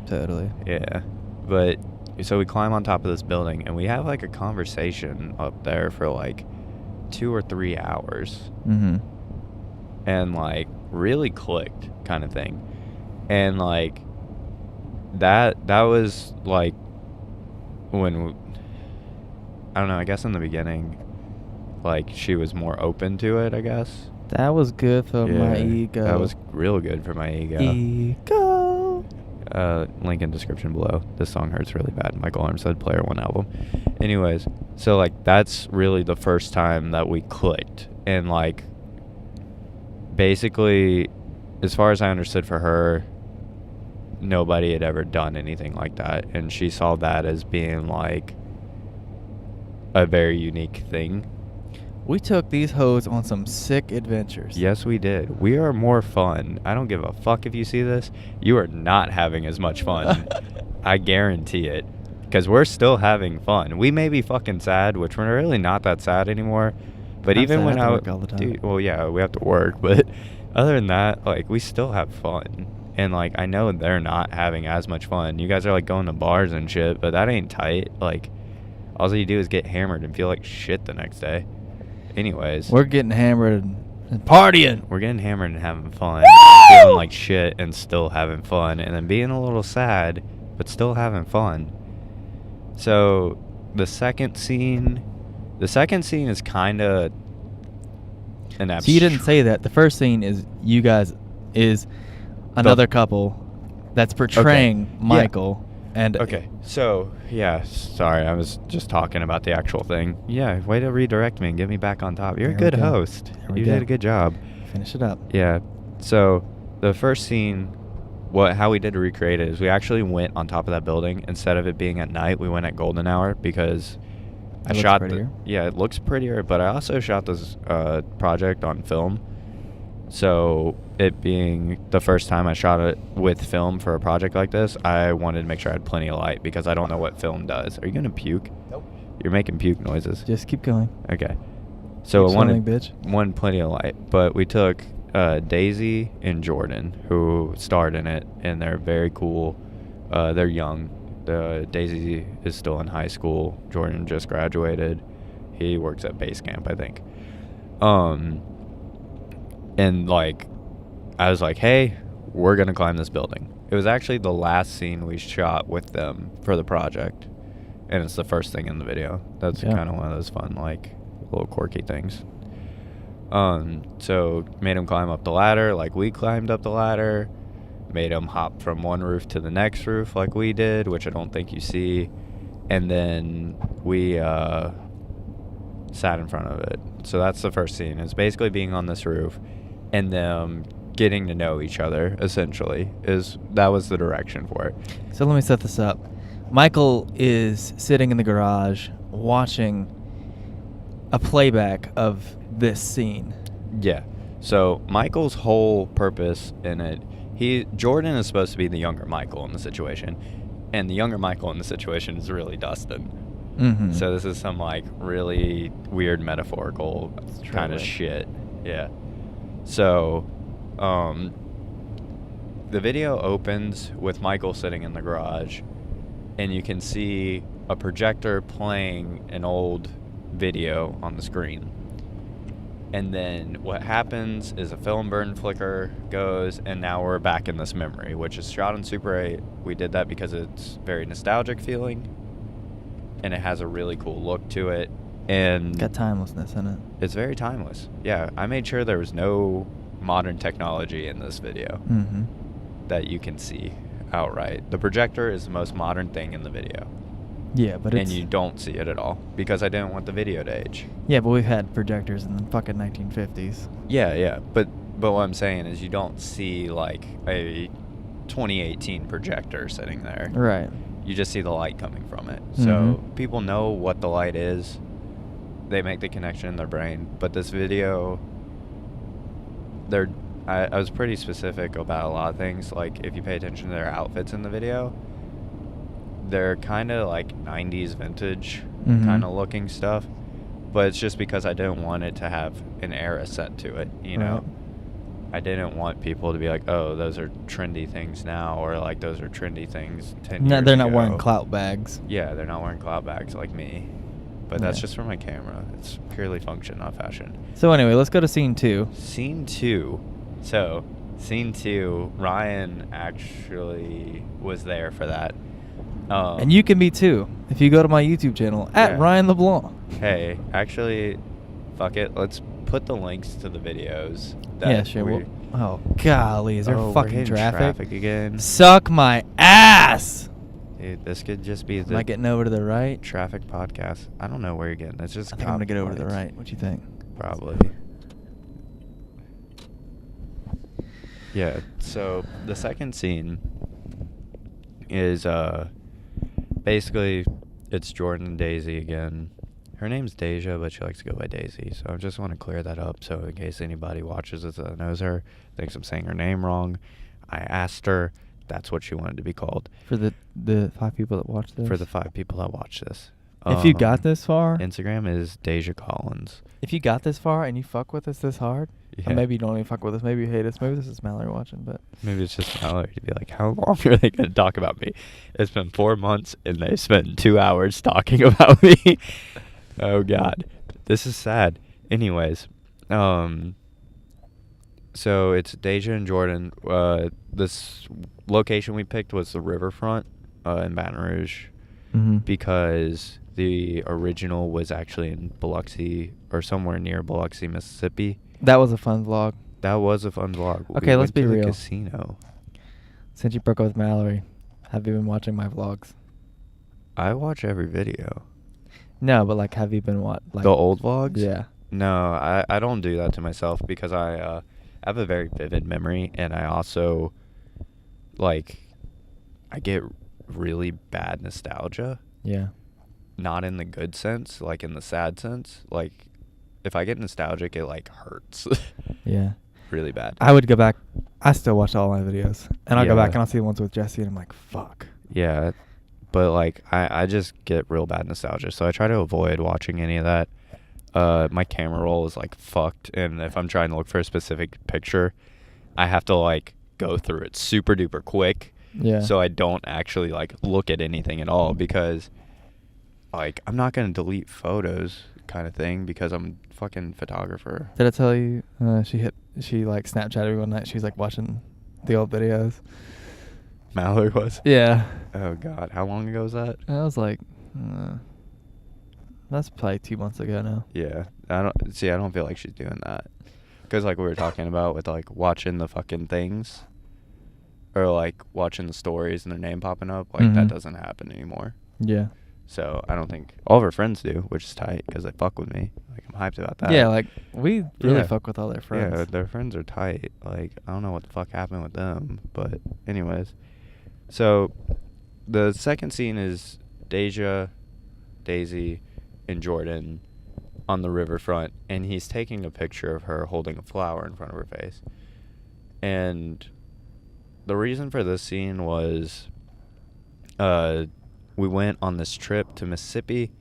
Totally. Yeah. But so we climb on top of this building and we have like a conversation up there for like 2 or 3 hours. Mm-hmm. And like really clicked kind of thing. And like that was like when I don't know, I guess in the beginning like she was more open to it, I guess. That was good for my ego. That was real good for my ego. Link in description below. This song hurts really bad. Michael Armstead, Player One album. Anyways, so like that's really the first time that we clicked, and like basically, as far as I understood for her, nobody had ever done anything like that, and she saw that as being like a very unique thing. We took these hoes on some sick adventures. Yes, we did. We are more fun. I don't give a fuck if you see this. You are not having as much fun. I guarantee it. Because we're still having fun. We may be fucking sad, which we're really not that sad anymore. But I'm even sad. when I have to work all the time. Dude, well, yeah, we have to work. But other than that, like, we still have fun. And, like, I know they're not having as much fun. You guys are, like, going to bars and shit, but that ain't tight. Like, all you do is get hammered and feel like shit the next day. Anyways, we're getting hammered and partying. We're getting hammered and having fun, feeling like shit and still having fun, and then being a little sad but still having fun. So the second scene is kind of an abstract. So you didn't say that. The first scene is you guys is another couple that's portraying Michael. And okay, so yeah, sorry, I was just talking about the actual thing. Yeah, way to redirect me and get me back on top. You're a good host. You did a good job. Finish it up. Yeah. So the first scene, how we did to recreate it is we actually went on top of that building. Instead of it being at night, we went at golden hour because I shot. It looks prettier, but I also shot this project on film. So it being the first time I shot it with film for a project like this, I wanted to make sure I had plenty of light because I don't know what film does. Are you going to puke? Nope. You're making puke noises. Just keep going. Okay. So keep wanted plenty of light, but we took Daisy and Jordan, who starred in it, and they're very cool. They're young. Daisy is still in high school. Jordan just graduated. He works at base camp, I think. And, like, I was like, hey, we're going to climb this building. It was actually the last scene we shot with them for the project. And it's the first thing in the video. That's kind of one of those fun, like, little quirky things. So made him climb up the ladder like we climbed up the ladder. Made him hop from one roof to the next roof like we did, which I don't think you see. And then we sat in front of it. So that's the first scene. It's basically being on this roof and them getting to know each other, essentially. That was the direction for it. So let me set this up. Michael is sitting in the garage watching a playback of this scene. Yeah. So Michael's whole purpose in it, Jordan is supposed to be the younger Michael in the situation, and the younger Michael in the situation is really Dustin. Mm-hmm. So this is some like really weird metaphorical kind of shit. Yeah. So the video opens with Michael sitting in the garage, and you can see a projector playing an old video on the screen. And then what happens is a film burn flicker goes, and now we're back in this memory, which is shot in Super 8. We did that because it's very nostalgic feeling, and it has a really cool look to it. And got timelessness in it. It's very timeless. Yeah, I made sure there was no modern technology in this video that you can see outright. The projector is the most modern thing in the video. Yeah, but and you don't see it at all because I didn't want the video to age. Yeah, but we've had projectors in the fucking 1950s. Yeah, but what I'm saying is you don't see like a 2018 projector sitting there. Right. You just see the light coming from it. So people know what the light is. They make the connection in their brain. But this video, I was pretty specific about a lot of things. Like if you pay attention to their outfits in the video, they're kind of like 90s vintage kind of looking stuff, but it's just because I didn't want it to have an era set to it, you know? I didn't want people to be like, oh, those are trendy things now, or like those are trendy things 10 years ago. They're not wearing clout bags. Yeah, they're not wearing clout bags like me. But that's just for my camera. It's purely function, not fashion. So anyway, let's go to scene 2. Scene 2. So, scene 2, Ryan actually was there for that. And you can be too if you go to my YouTube channel at Ryan LeBlanc. Hey, actually, fuck it. Let's put the links to the videos. Yeah, sure. Oh, golly. Is there fucking traffic again? Suck my ass! Dude, this could just be the... Am I getting over to the right? Traffic podcast. I don't know where you're getting. It's just... I think I'm going to get over to the right. What do you think? Probably. Yeah, so the second scene is... basically, it's Jordan and Daisy again. Her name's Deja, but she likes to go by Daisy. So I just want to clear that up. So in case anybody watches this that knows her, thinks I'm saying her name wrong, I asked her. That's what she wanted to be called. For the 5 people that watch this? For the 5 people that watch this. If you got this far... Instagram is Deja Collins. If you got this far and you fuck with us this hard... Yeah. Or maybe you don't even fuck with us. Maybe you hate us. Maybe this is Mallory watching, but... Maybe it's just Mallory to be like, how long are they going to talk about me? It's been 4 months, and they spent 2 hours talking about me. Oh, God. This is sad. Anyways. So it's Deja and Jordan. This location we picked was the riverfront in Baton Rouge. Because the original was actually in Biloxi, or somewhere near Biloxi, Mississippi. That was a fun vlog. That was a fun vlog. Okay, let's be real. The casino. Since you broke up with Mallory, have you been watching my vlogs? I watch every video. No, but like, have you been like the old vlogs? Yeah. No, I don't do that to myself because I have a very vivid memory, and I also I get really bad nostalgia. Yeah. Not in the good sense, like in the sad sense. Like, if I get nostalgic, it like hurts. Yeah. Really bad. I would go back. I still watch all my videos, and I'll go back and I'll see the ones with Jesse, and I'm like, fuck. Yeah, but like I just get real bad nostalgia, so I try to avoid watching any of that. My camera roll is like fucked, and if I'm trying to look for a specific picture, I have to like go through it super duper quick. Yeah. So I don't actually like look at anything at all because like I'm not gonna delete photos kind of thing because I'm a fucking photographer. Did I tell you she like Snapchatted me one night? She was like watching the old videos. Mallory was? Yeah. Oh God, how long ago was that? I was like, that's probably 2 months ago now. Yeah, I don't feel like she's doing that because like we were talking about with like watching the fucking things or like watching the stories and their name popping up, like that doesn't happen anymore. Yeah. So I don't think all of her friends do, which is tight because they fuck with me. Like I'm hyped about that. Yeah, like we really fuck with all their friends. Yeah, their friends are tight. Like I don't know what the fuck happened with them, but anyways. So the second scene is Deja, Daisy, and Jordan on the riverfront, and he's taking a picture of her holding a flower in front of her face. And the reason for this scene was we went on this trip to Mississippi,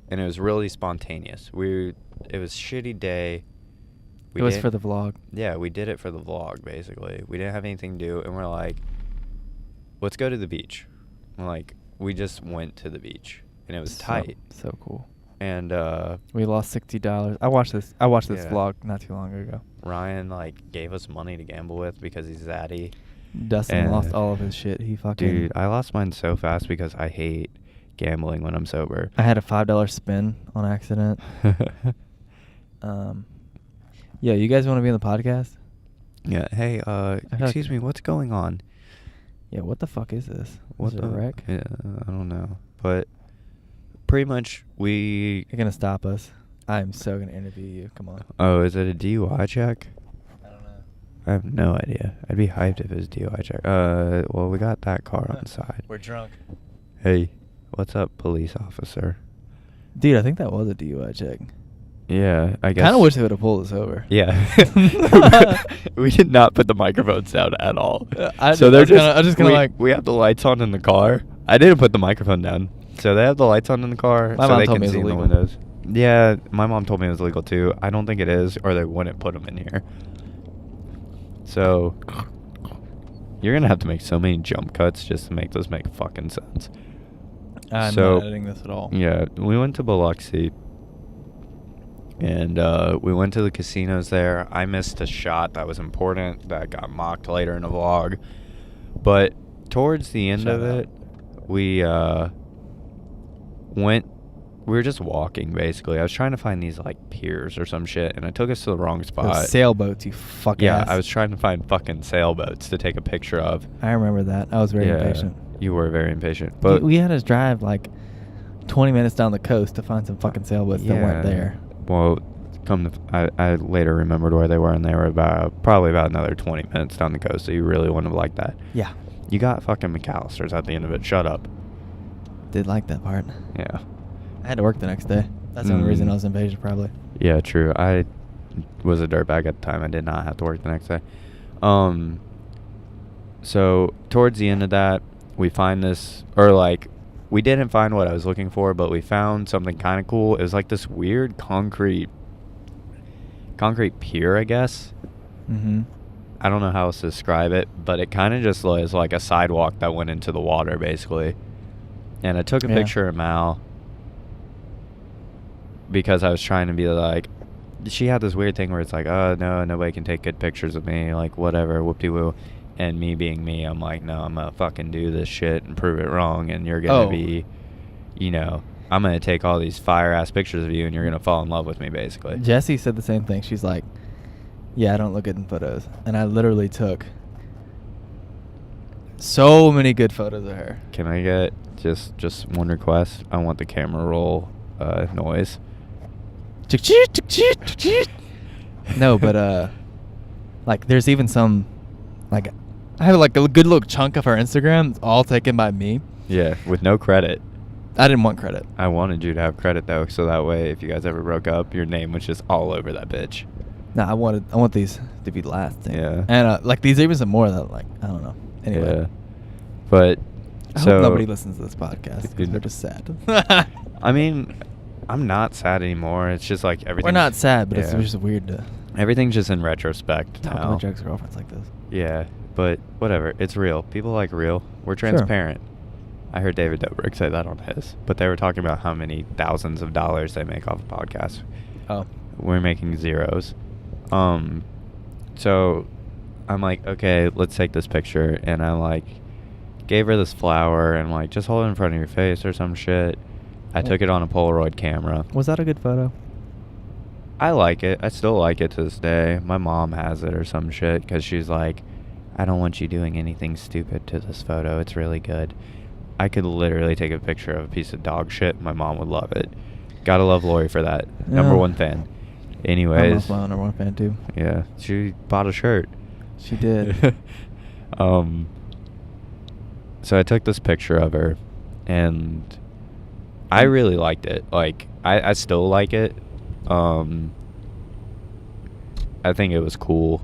and it was really spontaneous. It was a shitty day, It was for the vlog. Yeah, we did it for the vlog, basically. We didn't have anything to do, and we're like, let's go to the beach. Like, we just went to the beach, and it was tight. So cool. And we lost $60. I watched this Yeah. vlog not too long ago. Ryan, like, gave us money to gamble with because he's zaddy. Dustin lost all of his shit. He fucking... Dude, I lost mine so fast because I hate gambling when I'm sober. I had a $5 spin on accident. Yeah, you guys want to be on the podcast? Yeah. Hey, excuse me, what's going on? Yeah, what the fuck is this? What is it the a wreck? Yeah, I don't know. But pretty much You're gonna stop us. I'm so gonna interview you. Come on. Oh, is it a DUI check? I don't know. I have no idea. I'd be hyped if it was a DUI check. Well, we got that car on the side. We're drunk. Hey, what's up, police officer? Dude, I think that was a DUI check. Yeah, I guess. Kind of wish they would have pulled us over. Yeah. We did not put the microphones down at all. I just kind of like... We have the lights on in the car. I didn't put the microphone down. So they have the lights on in the car My so mom they told can me it was see in the illegal. windows. Yeah, my mom told me it was illegal too. I don't think it is, or they wouldn't put them in here. So you're going to have to make so many jump cuts just to make this make fucking sense. I'm So, not editing this at all. Yeah, we went to Biloxi. And we went to the casinos there. I missed a shot that was important that got mocked later in the vlog. But towards the end of it, we were just walking, basically. I was trying to find these, like, piers or some shit, and I took us to the wrong spot. Those sailboats, you fuck Yeah, ass. I was trying to find fucking sailboats to take a picture of. I remember that. I was very impatient. You were very impatient. But we had to drive, like, 20 minutes down the coast to find some fucking sailboats that weren't there. Well, I later remembered where they were, and they were probably about another 20 minutes down the coast, so you really wouldn't have liked that. Yeah. You got fucking McAllister's at the end of it. Shut up. Did like that part. Yeah. I had to work the next day. That's the only reason I was impatient, probably. Yeah, true. I was a dirtbag at the time. I did not have to work the next day. So towards the end of that, we find this, or like, we didn't find what I was looking for, but we found something kind of cool. It was like this weird concrete pier, I guess. Mm-hmm. I don't know how else to describe it, but it kind of just was like a sidewalk that went into the water, basically. And I took a picture of Mal because I was trying to be like, she had this weird thing where it's like, oh, no, nobody can take good pictures of me, like, whatever, whoop-de-woo. And me being me, I'm like, no, I'm going to fucking do this shit and prove it wrong, and you're going to be, you know, I'm going to take all these fire-ass pictures of you, and you're going to fall in love with me, basically. Jessie said the same thing. She's like, yeah, I don't look good in photos. And I literally took so many good photos of her. Can I get just one request? I want the camera roll noise. No, but like there's even some, like, I have like a good little chunk of her Instagram all taken by me. Yeah, with no credit. I didn't want credit. I wanted you to have credit though, so that way if you guys ever broke up, your name was just all over that bitch. No, I want these to be lasting. Yeah. And like these are even some more that, like, I don't know. Anyway. Yeah. But I so hope nobody listens to this podcast because they're just sad. I mean, I'm not sad anymore. It's just like everything. We're not sad, but it's just weird to everything's just in retrospect talk now. about Jack's girlfriends like this. Yeah, but whatever. It's real. People like real. We're transparent. Sure. I heard David Dobrik say that on his, but they were talking about how many thousands of dollars they make off a podcast. Oh. We're making zeros. So I'm like, okay, let's take this picture, and I like gave her this flower and like just hold it in front of your face or some shit. I took it on a Polaroid camera. Was that a good photo? I like it. I still like it to this day. My mom has it or some shit because she's like, I don't want you doing anything stupid to this photo. It's really good. I could literally take a picture of a piece of dog shit. My mom would love it. Gotta love Lori for that. Yeah. Number one fan. Anyways. I'm my number one fan too. Yeah. She bought a shirt. She did. So I took this picture of her, and I really liked it. Like, I still like it. I think it was cool,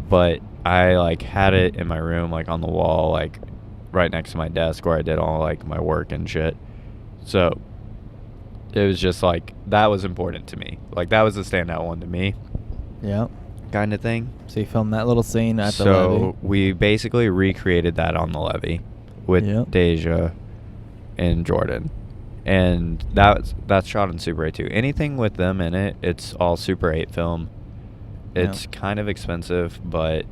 but I like had it in my room, like on the wall, like right next to my desk where I did all like my work and shit. So it was just like, that was important to me. Like, that was the standout one to me. Yeah. kind of thing. So you filmed that little scene at the So levee. we basically recreated that on the levee with Yep. Deja and Jordan. And that's shot in Super 8 too. Anything with them in it, it's all Super 8 film. It's kind of expensive, but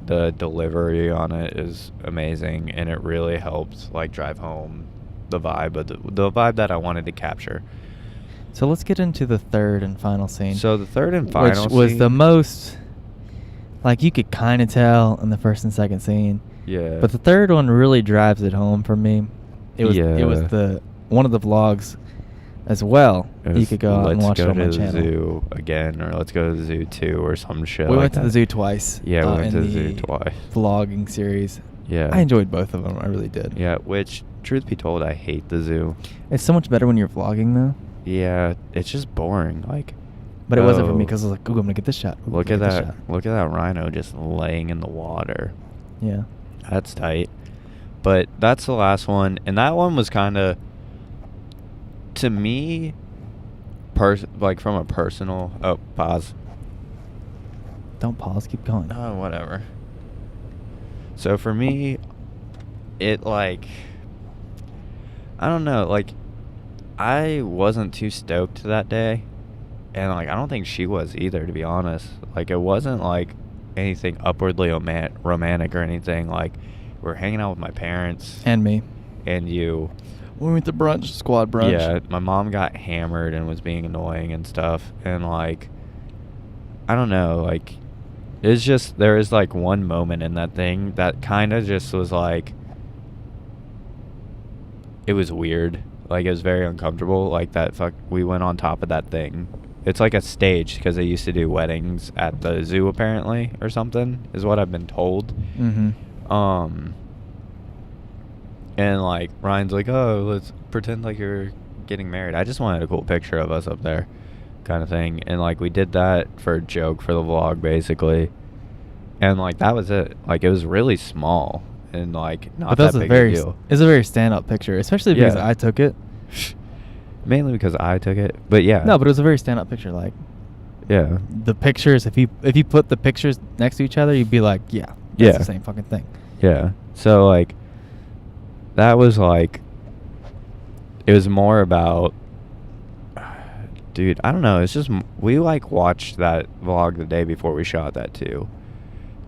the delivery on it is amazing, and it really helps like drive home the vibe of the vibe that I wanted to capture. So let's get into the third and final scene. So the third and final which was scene, the most, like, you could kind of tell in the first and second scene. yeah. But the third one really drives it home for me. It was Yeah. the one of the vlogs as well. It You was, could go out and watch it on my let's go to the channel. zoo again, or let's go to the zoo 2 or some shit. We like went to that. the zoo twice. Yeah, we went in to the zoo twice. Vlogging series. Yeah. I enjoyed both of them. I really did. Yeah, which, truth be told, I hate the zoo. It's so much better when you're vlogging though. Yeah, it's just boring. Like, But it wasn't for me oh, because I was like, "Ooh, I'm gonna get this shot." Ooh, Look I'm at gonna get that! this shot." Look at that rhino just laying in the water. Yeah. That's tight. But that's the last one, and that one was kind of, to me, like from a personal. Oh, pause. Don't pause. Keep going. Oh, whatever. So for me, it like, I don't know, like, I wasn't too stoked that day, and like I don't think she was either, to be honest. Like, it wasn't like anything upwardly romantic or anything. Like, we're hanging out with my parents And me. and you. We went to brunch, squad brunch. Yeah, my mom got hammered and was being annoying and stuff, and like, I don't know, like, it's just, there is like one moment in that thing that kind of just was like, it was weird. Like, it was very uncomfortable. Like, we went on top of that thing. It's like a stage because they used to do weddings at the zoo apparently, or something, is what I've been told. Mm-hmm. And like Ryan's like, oh, let's pretend like you're getting married. I just wanted a cool picture of us up there, kind of thing. And like, we did that for a joke for the vlog basically, and like that was it. Like, it was really small and like not But that that's big a a deal. it's a very stand-up picture, especially because Yeah. I took it. Mainly because I took it, but yeah. No, but it was a very stand-up picture. Like, yeah, the pictures, if you put the pictures next to each other, you'd be like, yeah, that's Yeah. the same fucking thing. yeah. So like, that was like, it was more about, dude, I don't know. It's just, we like watched that vlog the day before we shot that too,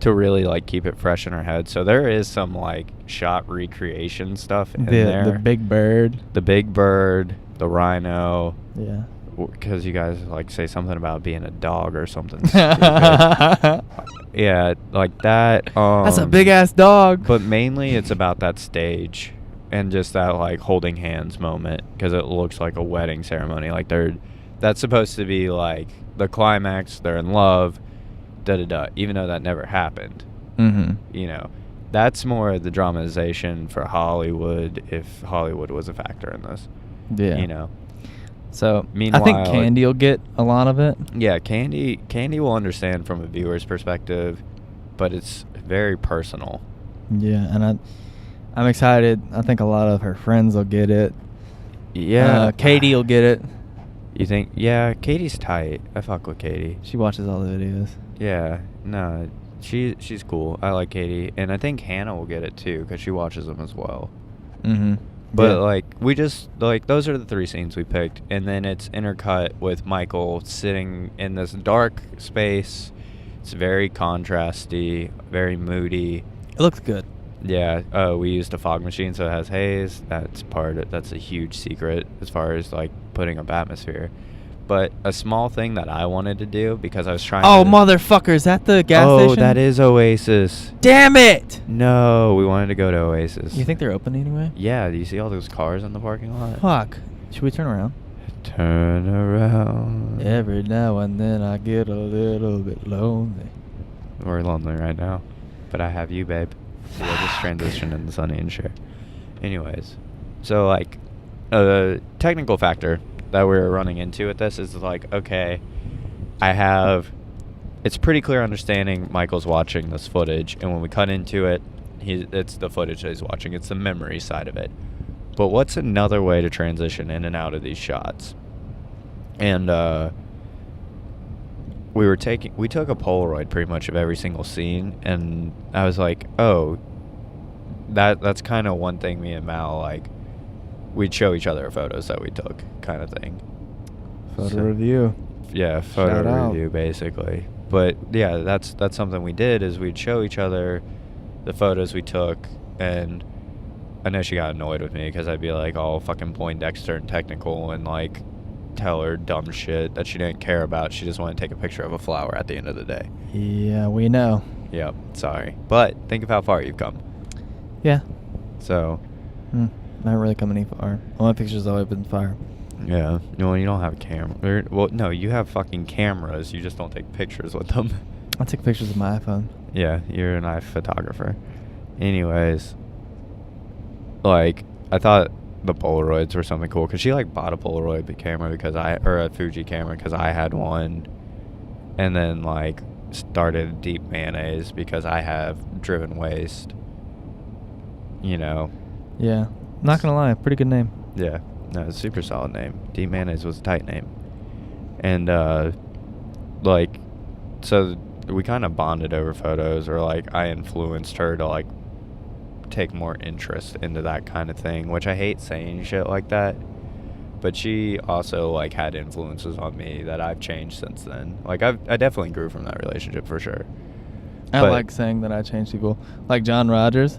to really like keep it fresh in our head. So there is some like shot recreation stuff in there. The big bird. The big bird, the rhino, Yeah. because you guys like say something about being a dog or something stupid. Yeah, like that. That's a big ass dog. But mainly it's about that stage and just that like holding hands moment, because it looks like a wedding ceremony. Like, that's supposed to be like the climax. They're in love, even though that never happened. Mm-hmm. You know, that's more the dramatization for Hollywood, if Hollywood was a factor in this. Yeah. You know. So Meanwhile, I think Candy will get a lot of it. Yeah, Candy will understand from a viewer's perspective, but it's very personal. Yeah, and I'm excited. I think a lot of her friends will get it. Yeah. Katie will get it. You think? Yeah, Katie's tight. I fuck with Katie. She watches all the videos. Yeah, no, she's cool. I like Katie, and I think Hannah will get it too, because she watches them as well. Mm-hmm. But like, we just like, those are the 3 scenes we picked, and then it's intercut with Michael sitting in this dark space. It's very contrasty, very moody. It looks good. Yeah, we used a fog machine, so it has haze. That's a huge secret as far as like putting up atmosphere. But a small thing that I wanted to do, because I was trying Oh, to... motherfucker, is that the gas Oh, station? that is Oasis. Damn it! No, we wanted to go to Oasis. You think they're open anyway? Yeah, do you see all those cars in the parking lot? Fuck. Should we turn around? Turn around. Every now and then I get a little bit lonely. We're lonely right now, but I have you, babe. So we'll just transition into Sunny and share. Anyways, so like, a technical factor that we're running into with this is like, okay, it's pretty clear understanding Michael's watching this footage, and when we cut into it, it's the footage that he's watching. It's the memory side of it. But what's another way to transition in and out of these shots? And we took a Polaroid pretty much of every single scene, and I was like, oh, that's kind of one thing me and Mal, like, we'd show each other photos that we took, kind of thing. Photo review. Yeah, photo review, basically. But yeah, that's something we did, is we'd show each other the photos we took, and I know she got annoyed with me because I'd be like all fucking Poindexter and technical and like tell her dumb shit that she didn't care about. She just wanted to take a picture of a flower at the end of the day. Yeah, we know. Yep, sorry. But think of how far you've come. Yeah. So. Not really come any far. All my pictures have always been fire. Yeah. No, you don't have a camera. Well, no, you have fucking cameras. You just don't take pictures with them. I take pictures with my iPhone. Yeah, you're an iPhotographer. Anyways, like, I thought the Polaroids were something cool because she like bought a Polaroid camera or a Fuji camera because I had one, and then like started Deep Mayonnaise because I have Driven Waste. You know. Yeah, not gonna lie, pretty good name. Yeah, no, it's a super solid name. Deep Mayonnaise was a tight name, and like, so we kind of bonded over photos, or like I influenced her to like take more interest into that kind of thing, which I hate saying shit like that, but she also like had influences on me that I've changed since then. Like I definitely grew from that relationship for sure. I like saying that I changed people. Like John Rogers,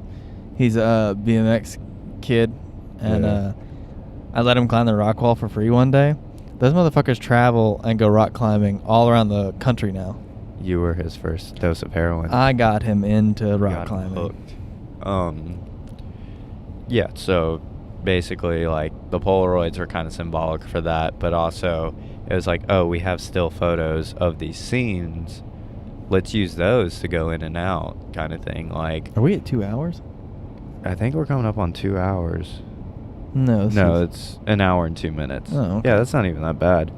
he's a BMX kid, and I let him climb the rock wall for free one day. Those motherfuckers travel and go rock climbing all around the country now. You were his first dose of heroin. I got him into rock climbing. Hooked. Yeah, so basically like the Polaroids were kind of symbolic for that, but also it was like, oh, we have still photos of these scenes, let's use those to go in and out kind of thing. Like, are we at 2 hours? I think we're coming up on 2 hours. No, it's an hour and 2 minutes. Oh, okay. Yeah, that's not even that bad.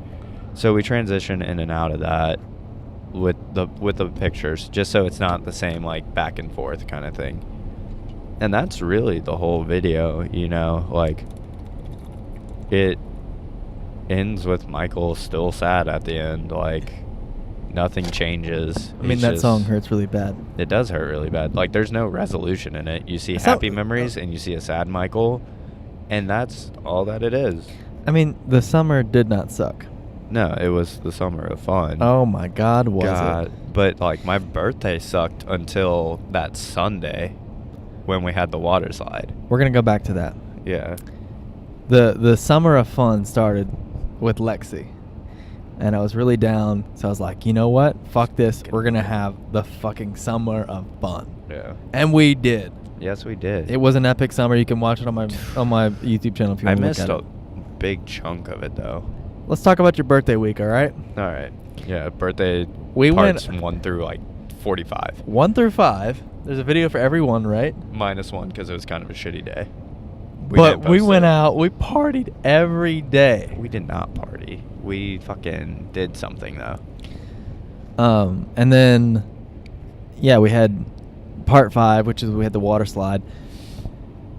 So we transition in and out of that with the pictures, just so it's not the same like back and forth kind of thing. And that's really the whole video, you know, like it ends with Michael still sad at the end, like nothing changes. I mean, that song hurts really bad. It does hurt really bad. Like there's no resolution in it. You see happy memories and you see a sad Michael, and that's all that it is. I mean, the summer did not suck. No, it was the summer of fun. Oh my God, was it? But like my birthday sucked until that Sunday when we had the water slide. We're gonna go back to that. Yeah. The summer of fun started with Lexi, and I was really down, so I was like, you know what? Fuck this. We're gonna have the fucking summer of fun. Yeah. And we did. Yes, we did. It was an epic summer. You can watch it on my YouTube channel if you want to look at it. I missed a big chunk of it though. Let's talk about your birthday week, all right? All right. Yeah, birthday we parts went 1 through like 45. 1 through 5. There's a video for every one, right? -1 because it was kind of a shitty day. We went out. We partied every day. We did not party. We fucking did something though. And then, yeah, we had part 5, which is we had the water slide.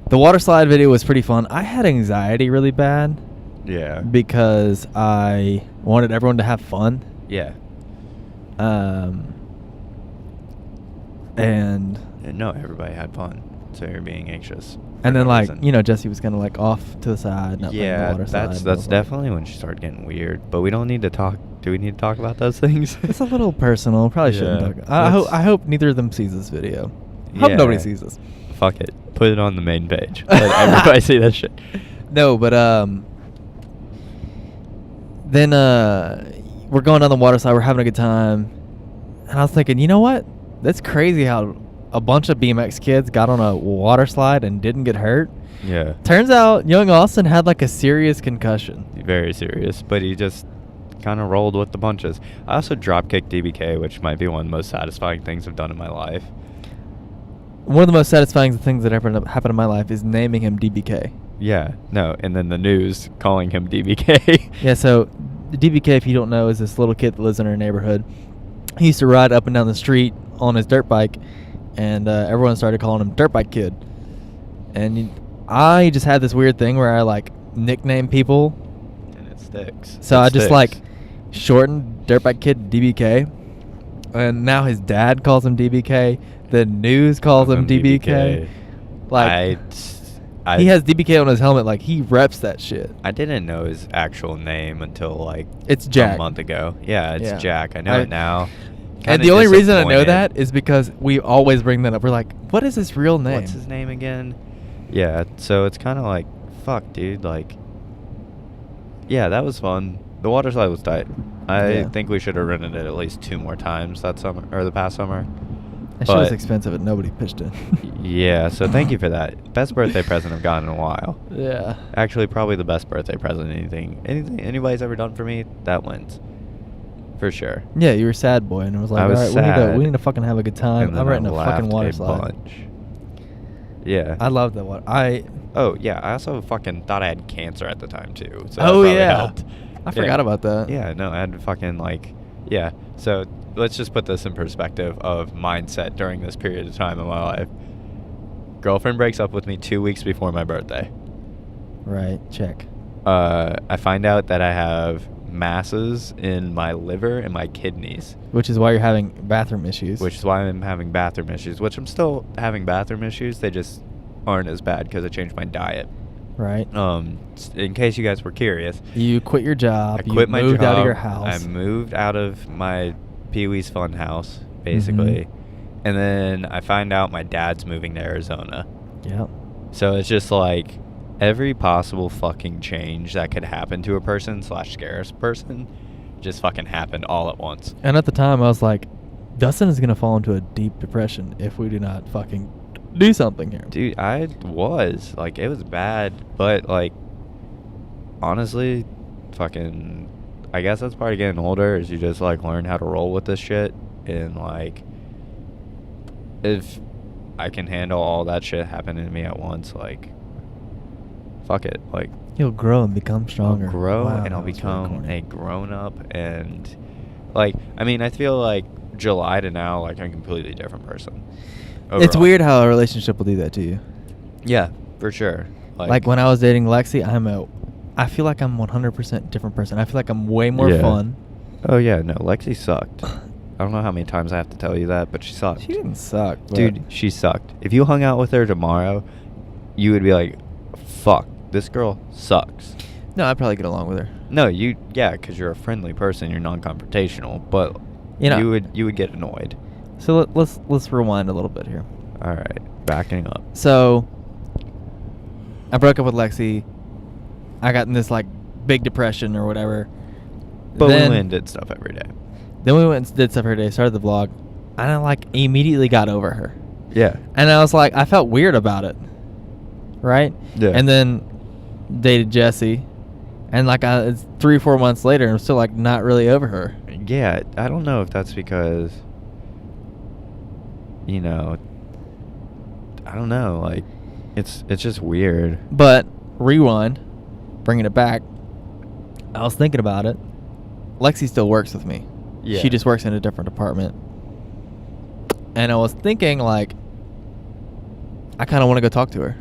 The water slide video was pretty fun. I had anxiety really bad. Yeah. Because I wanted everyone to have fun. Yeah. And no, everybody had fun, so you're being anxious. And then, like, you know, Jesse was kind of like off to the side, not playing the water slide. That's definitely when she started getting weird. But we don't need to talk. Do we need to talk about those things? It's a little personal. Probably shouldn't talk. I hope neither of them sees this video. Hope nobody sees this. Fuck it. Put it on the main page. Let everybody see that shit. No, but then we're going down the water slide. We're having a good time, and I was thinking, you know what? That's crazy how a bunch of BMX kids got on a water slide and didn't get hurt. Yeah. Turns out young Austin had like a serious concussion. Very serious, but he just kind of rolled with the punches. I also dropkicked DBK, which might be one of the most satisfying things I've done in my life. One of the most satisfying things that ever happened in my life is naming him DBK. Yeah, no, and then the news calling him DBK. Yeah, so DBK, if you don't know, is this little kid that lives in our neighborhood. He used to ride up and down the street on his dirt bike, and everyone started calling him Dirt Bike Kid. And I just had this weird thing where I like nickname people, and it sticks. So I just like shortened Dirtbag Kid DBK, and now his dad calls him DBK. The news calls him DBK. Like, he has DBK on his helmet. Like, he reps that shit. I didn't know his actual name until like It's Jack. a month ago. Yeah, it's Yeah. Jack. I know it now. And Kinda the only reason I know disappointed. that is because we always bring that up. We're like, what is his real name? What's his name again? Yeah, so it's kind of like, fuck, dude. Like, yeah, that was fun. The water slide was tight. I Yeah. think we should have rented it at least 2 more times that summer, or the past summer. That shit was but- expensive and nobody pitched in. Yeah, so thank you for that. Best birthday present I've gotten in a while. Yeah. Actually, probably the best birthday present anything anybody's ever done for me. That wins, for sure. Yeah, you were sad boy, and it was like, I all was right, sad. we need to fucking have a good time. And I'm then renting I a fucking laughed water a slide. bunch. Yeah. I love that one. Oh yeah, I also fucking thought I had cancer at the time too. So that Oh probably yeah, helped. I forgot about that. Yeah, no, I had fucking like, yeah. So let's just put this in perspective of mindset during this period of time in my life. Girlfriend breaks up with me 2 weeks before my birthday. Right. Check. I find out that I have masses in my liver and my kidneys, Which is why you're having bathroom issues. which is why I'm having bathroom issues. Which I'm still having bathroom issues. They just aren't as bad because I changed my diet. right. In case you guys were curious, You quit your job. I quit you my moved job. out of your house. I moved out of my Pee Wee's Fun house, basically. And then I find out my dad's moving to Arizona. Yep. So it's just like every possible fucking change that could happen to a person / scare a person just fucking happened all at once. And at the time, I was like, Dustin is gonna fall into a deep depression if we do not fucking do something here. Dude, I was. Like, it was bad. But, like, honestly, fucking, I guess that's part of getting older is you just, like, learn how to roll with this shit. And, like, if I can handle all that shit happening to me at once, like, fuck it. Like, You'll grow and become stronger. I'll grow Wow, and I'll that was really become corny. a grown-up. And, like, I mean, I feel like July to now, like, I'm a completely different person. It's overall. weird how a relationship will do that to you. Yeah, for sure. Like when I was dating Lexi, I feel like I'm 100% different person. I feel like I'm way more Yeah. fun. Oh yeah, no, Lexi sucked. I don't know how many times I have to tell you that, but she sucked. She didn't suck, but Dude, she sucked. If you hung out with her tomorrow, you would be like, fuck, this girl sucks. No, I'd probably get along with her. No, yeah, because you're a friendly person, you're non-confrontational, but You know- you would get annoyed. So let's rewind a little bit here. All right, backing up. So I broke up with Lexi. I got in this like big depression or whatever. But then, we went and did stuff every day. Then we went and did stuff every day. Started the vlog, and I like immediately got over her. Yeah. And I was like, I felt weird about it, right? Yeah. And then dated Jesse, and like it's 3 or 4 months later, and I'm still like not really over her. Yeah, I don't know if that's because, you know, I don't know, like, it's just weird. But rewind, bringing it back. I was thinking about it. Lexi still works with me. Yeah. She just works in a different department. And I was thinking like, I kind of want to go talk to her.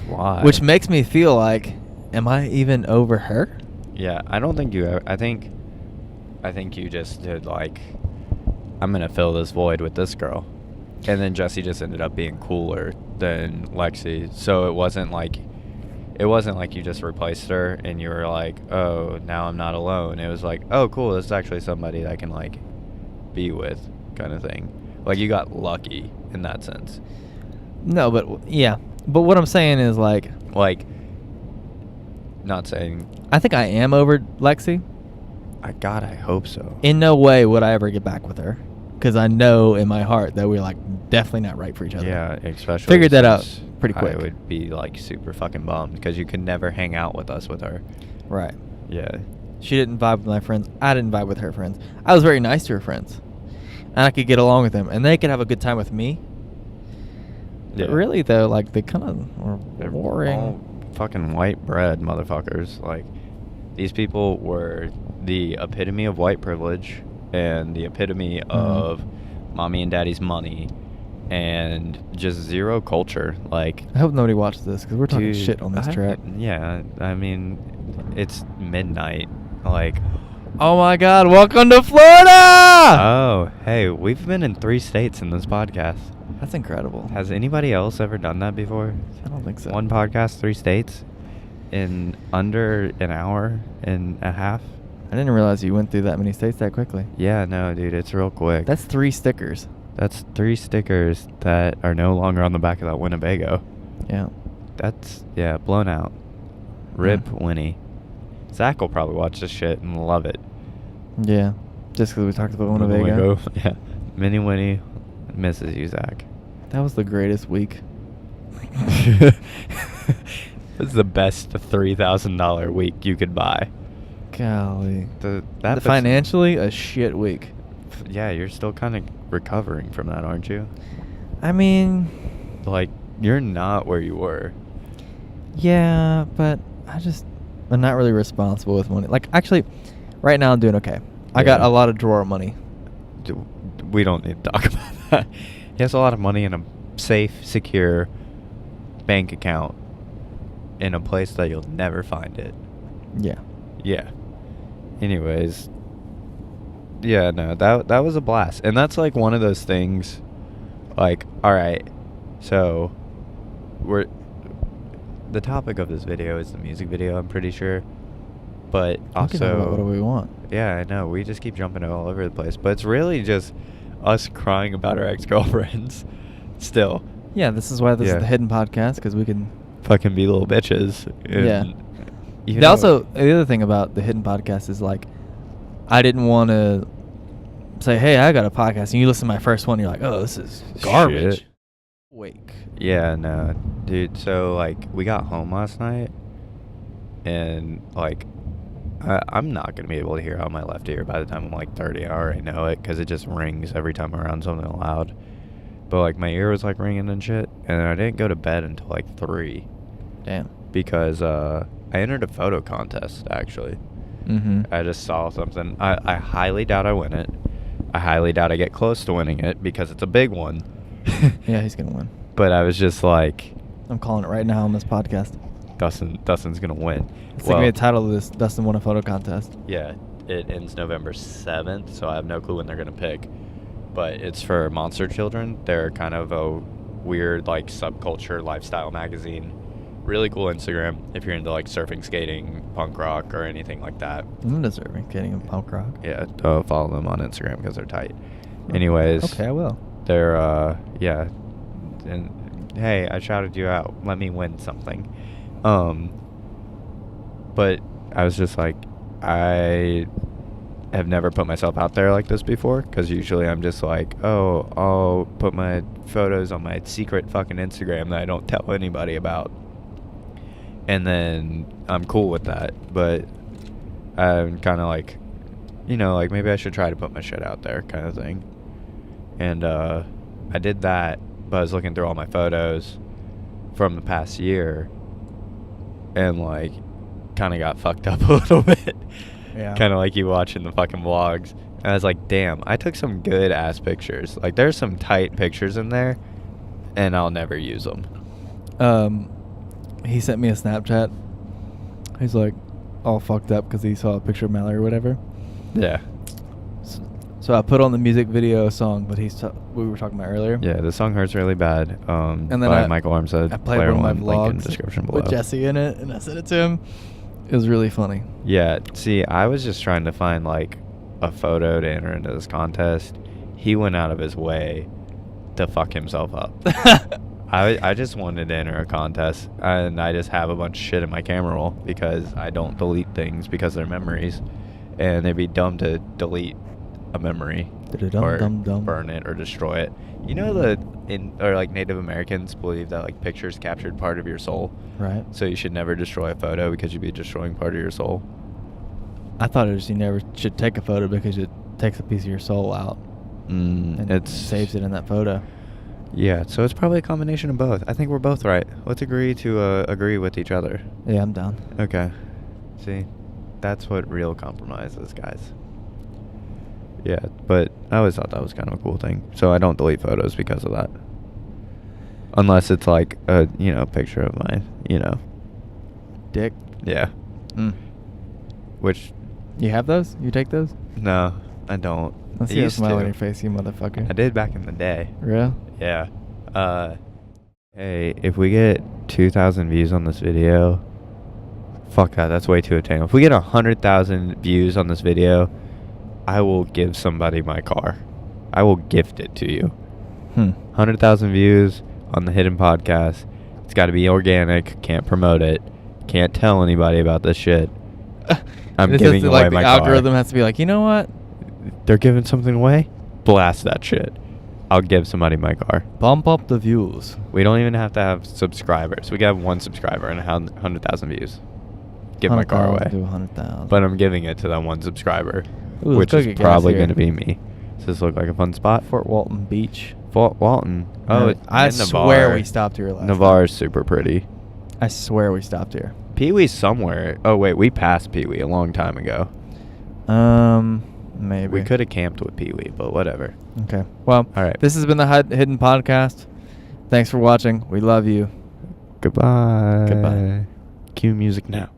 Why? Which makes me feel like, am I even over her? Yeah, I don't think you ever. I think you just did like, I'm gonna fill this void with this girl, and then Jesse just ended up being cooler than Lexi. So it wasn't like you just replaced her and you were like, oh, now I'm not alone. It was like, oh, cool, this is actually somebody that I can like be with, kind of thing. Like you got lucky in that sense. No, but yeah. But what I'm saying is like, Not saying. I think I am over Lexi. I hope so. In no way would I ever get back with her, because I know in my heart that we're like definitely not right for each other. Yeah, especially Figured that out since pretty quick. I would be like super fucking bummed because you could never hang out with us with her. Right. Yeah. She didn't vibe with my friends. I didn't vibe with her friends. I was very nice to her friends, and I could get along with them, and they could have a good time with me. But Yeah. really though, like they kind of were They're boring. all fucking white bread motherfuckers. Like, these people were the epitome of white privilege and the epitome of mommy and daddy's money and just zero culture. Like, I hope nobody watches this because we're talking dude, shit on this track. Yeah, I mean, it's midnight. Like, Oh my God! Welcome to Florida. Oh, hey, we've been in 3 states in this podcast. That's incredible. Has anybody else ever done that before? I don't think so. 1 podcast, 3 states, in under an hour and a half. I didn't realize you went through that many states that quickly. Yeah, no, dude, it's real quick. That's 3 stickers. That's 3 stickers that are no longer on the back of that Winnebago. Yeah. That's, yeah, blown out. Rip Mm. Winnie. Zach will probably watch this shit and love it. Yeah. Just because we talked about Winnebago. Yeah. Mini Winnie misses you, Zach. That was the greatest week. This is the best $3,000 week you could buy. Golly. That Financially, a shit week. Yeah, you're still kind of recovering from that, aren't you? I mean, Like, you're not where you were. yeah, but I'm not really responsible with money. Like, actually, right now I'm doing okay. I got Yeah. a lot of drawer money. We don't need to talk about that. He has a lot of money in a safe, secure bank account in a place that you'll never find it. Yeah. Yeah. Anyways, yeah, no, that was a blast. And that's like one of those things, like, all right, so the topic of this video is the music video, I'm pretty sure. But We can talk about also, what do we want? yeah, I know, we just keep jumping all over the place. But it's really just us crying about our ex-girlfriends still. Yeah, this is why this Yeah. is the hidden podcast, because we can. Fucking be little bitches. Yeah. You know- Also, the other thing about the hidden podcast is, like, I didn't want to say, hey, I got a podcast, and you listen to my first one, you're like, oh, this is garbage. Shit. Wake. Yeah, no, dude. So, like, we got home last night, and, like, I'm not going to be able to hear out my left ear by the time I'm, like, 30. I already know it, because it just rings every time I'm around something loud. But, like, my ear was, like, ringing and shit, and I didn't go to bed until, like, 3. Damn. Because, I entered a photo contest, actually. Mm-hmm. I just saw something. I highly doubt I win it. I highly doubt I get close to winning it, because it's a big one. Yeah, he's going to win. But I was just like, I'm calling it right now on this podcast. Dustin's gonna win. It's going to be a title of this, Dustin won a photo contest. Yeah, it ends November 7th, so I have no clue when they're gonna pick. But it's for Monster Children. They're kind of a weird, like, subculture lifestyle magazine. Really cool Instagram if you're into, like, surfing, skating, punk rock, or anything like that. I'm deserving getting a punk rock. Yeah, follow them on Instagram because they're tight. Anyways, Okay, I will. they're yeah, and hey, I shouted you out. Let me win something. But I was just like, I have never put myself out there like this before, because usually I'm just like, oh, I'll put my photos on my secret fucking Instagram that I don't tell anybody about, and then I'm cool with that. But I'm kind of like, you know, like, maybe I should try to put my shit out there, kind of thing. And I did that, but I was looking through all my photos from the past year, and, like, kind of got fucked up a little bit. Yeah. Kind of like you watching the fucking vlogs. And I was like, damn, I took some good ass pictures. Like, there's some tight pictures in there, and I'll never use them. He sent me a Snapchat. He's like all fucked up because he saw a picture of Mallory or whatever. Yeah. So I put on the music video song, but we were talking about earlier. Yeah, the song Hurts Really Bad, And then by Michael Armstead. I played one of my link in vlogs description below. with Jesse in it, and I sent it to him. It was really funny. Yeah, see, I was just trying to find, like, a photo to enter into this contest. He went out of his way to fuck himself up. I just wanted to enter a contest, and I just have a bunch of shit in my camera roll because I don't delete things because they're memories, and it'd be dumb to delete a memory or burn it or destroy it. You know, like, Native Americans believe that, like, pictures captured part of your soul. Right. So you should never destroy a photo because you'd be destroying part of your soul. I thought it was you never should take a photo because it takes a piece of your soul out and It saves it in that photo. Yeah, so it's probably a combination of both. I think we're both right. Let's agree to agree with each other. Yeah, I'm down. Okay. See, that's what real compromise is, guys. Yeah, but I always thought that was kind of a cool thing. So I don't delete photos because of that. Unless it's like a, picture of my, Dick. Yeah. Mm. Which You have those? You take those? No, I don't. Let's I see a used smile on to. your face, you motherfucker. I did back in the day. Real? Yeah. Hey, if we get 2,000 views on this video, fuck that. That's way too attainable. If we get 100,000 views on this video, I will give somebody my car. I will gift it to you. 100,000 views on the Hidden Podcast. It's got to be organic. Can't promote it. Can't tell anybody about this shit. I'm giving away my car. The algorithm has to be like, you know what? They're giving something away? Blast that shit. I'll give somebody my car. Bump up the views. We don't even have to have subscribers. We can have 1 subscriber and 100,000 views. Give my car away. To 100,000. But I'm giving it to that 1 subscriber, Ooh, which is probably going to be me. Does this look like a fun spot? Fort Walton Beach. Fort Walton. Oh, I swear we stopped here last Navarre time. is super pretty. I swear we stopped here. Pee-wee's somewhere. Oh, wait. We passed Pee-wee a long time ago. Maybe. We could have camped with Pee-wee, but whatever. Okay. Well, all right. This has been the Hidden Podcast. Thanks for watching. We love you. Goodbye. Goodbye. Cue music now.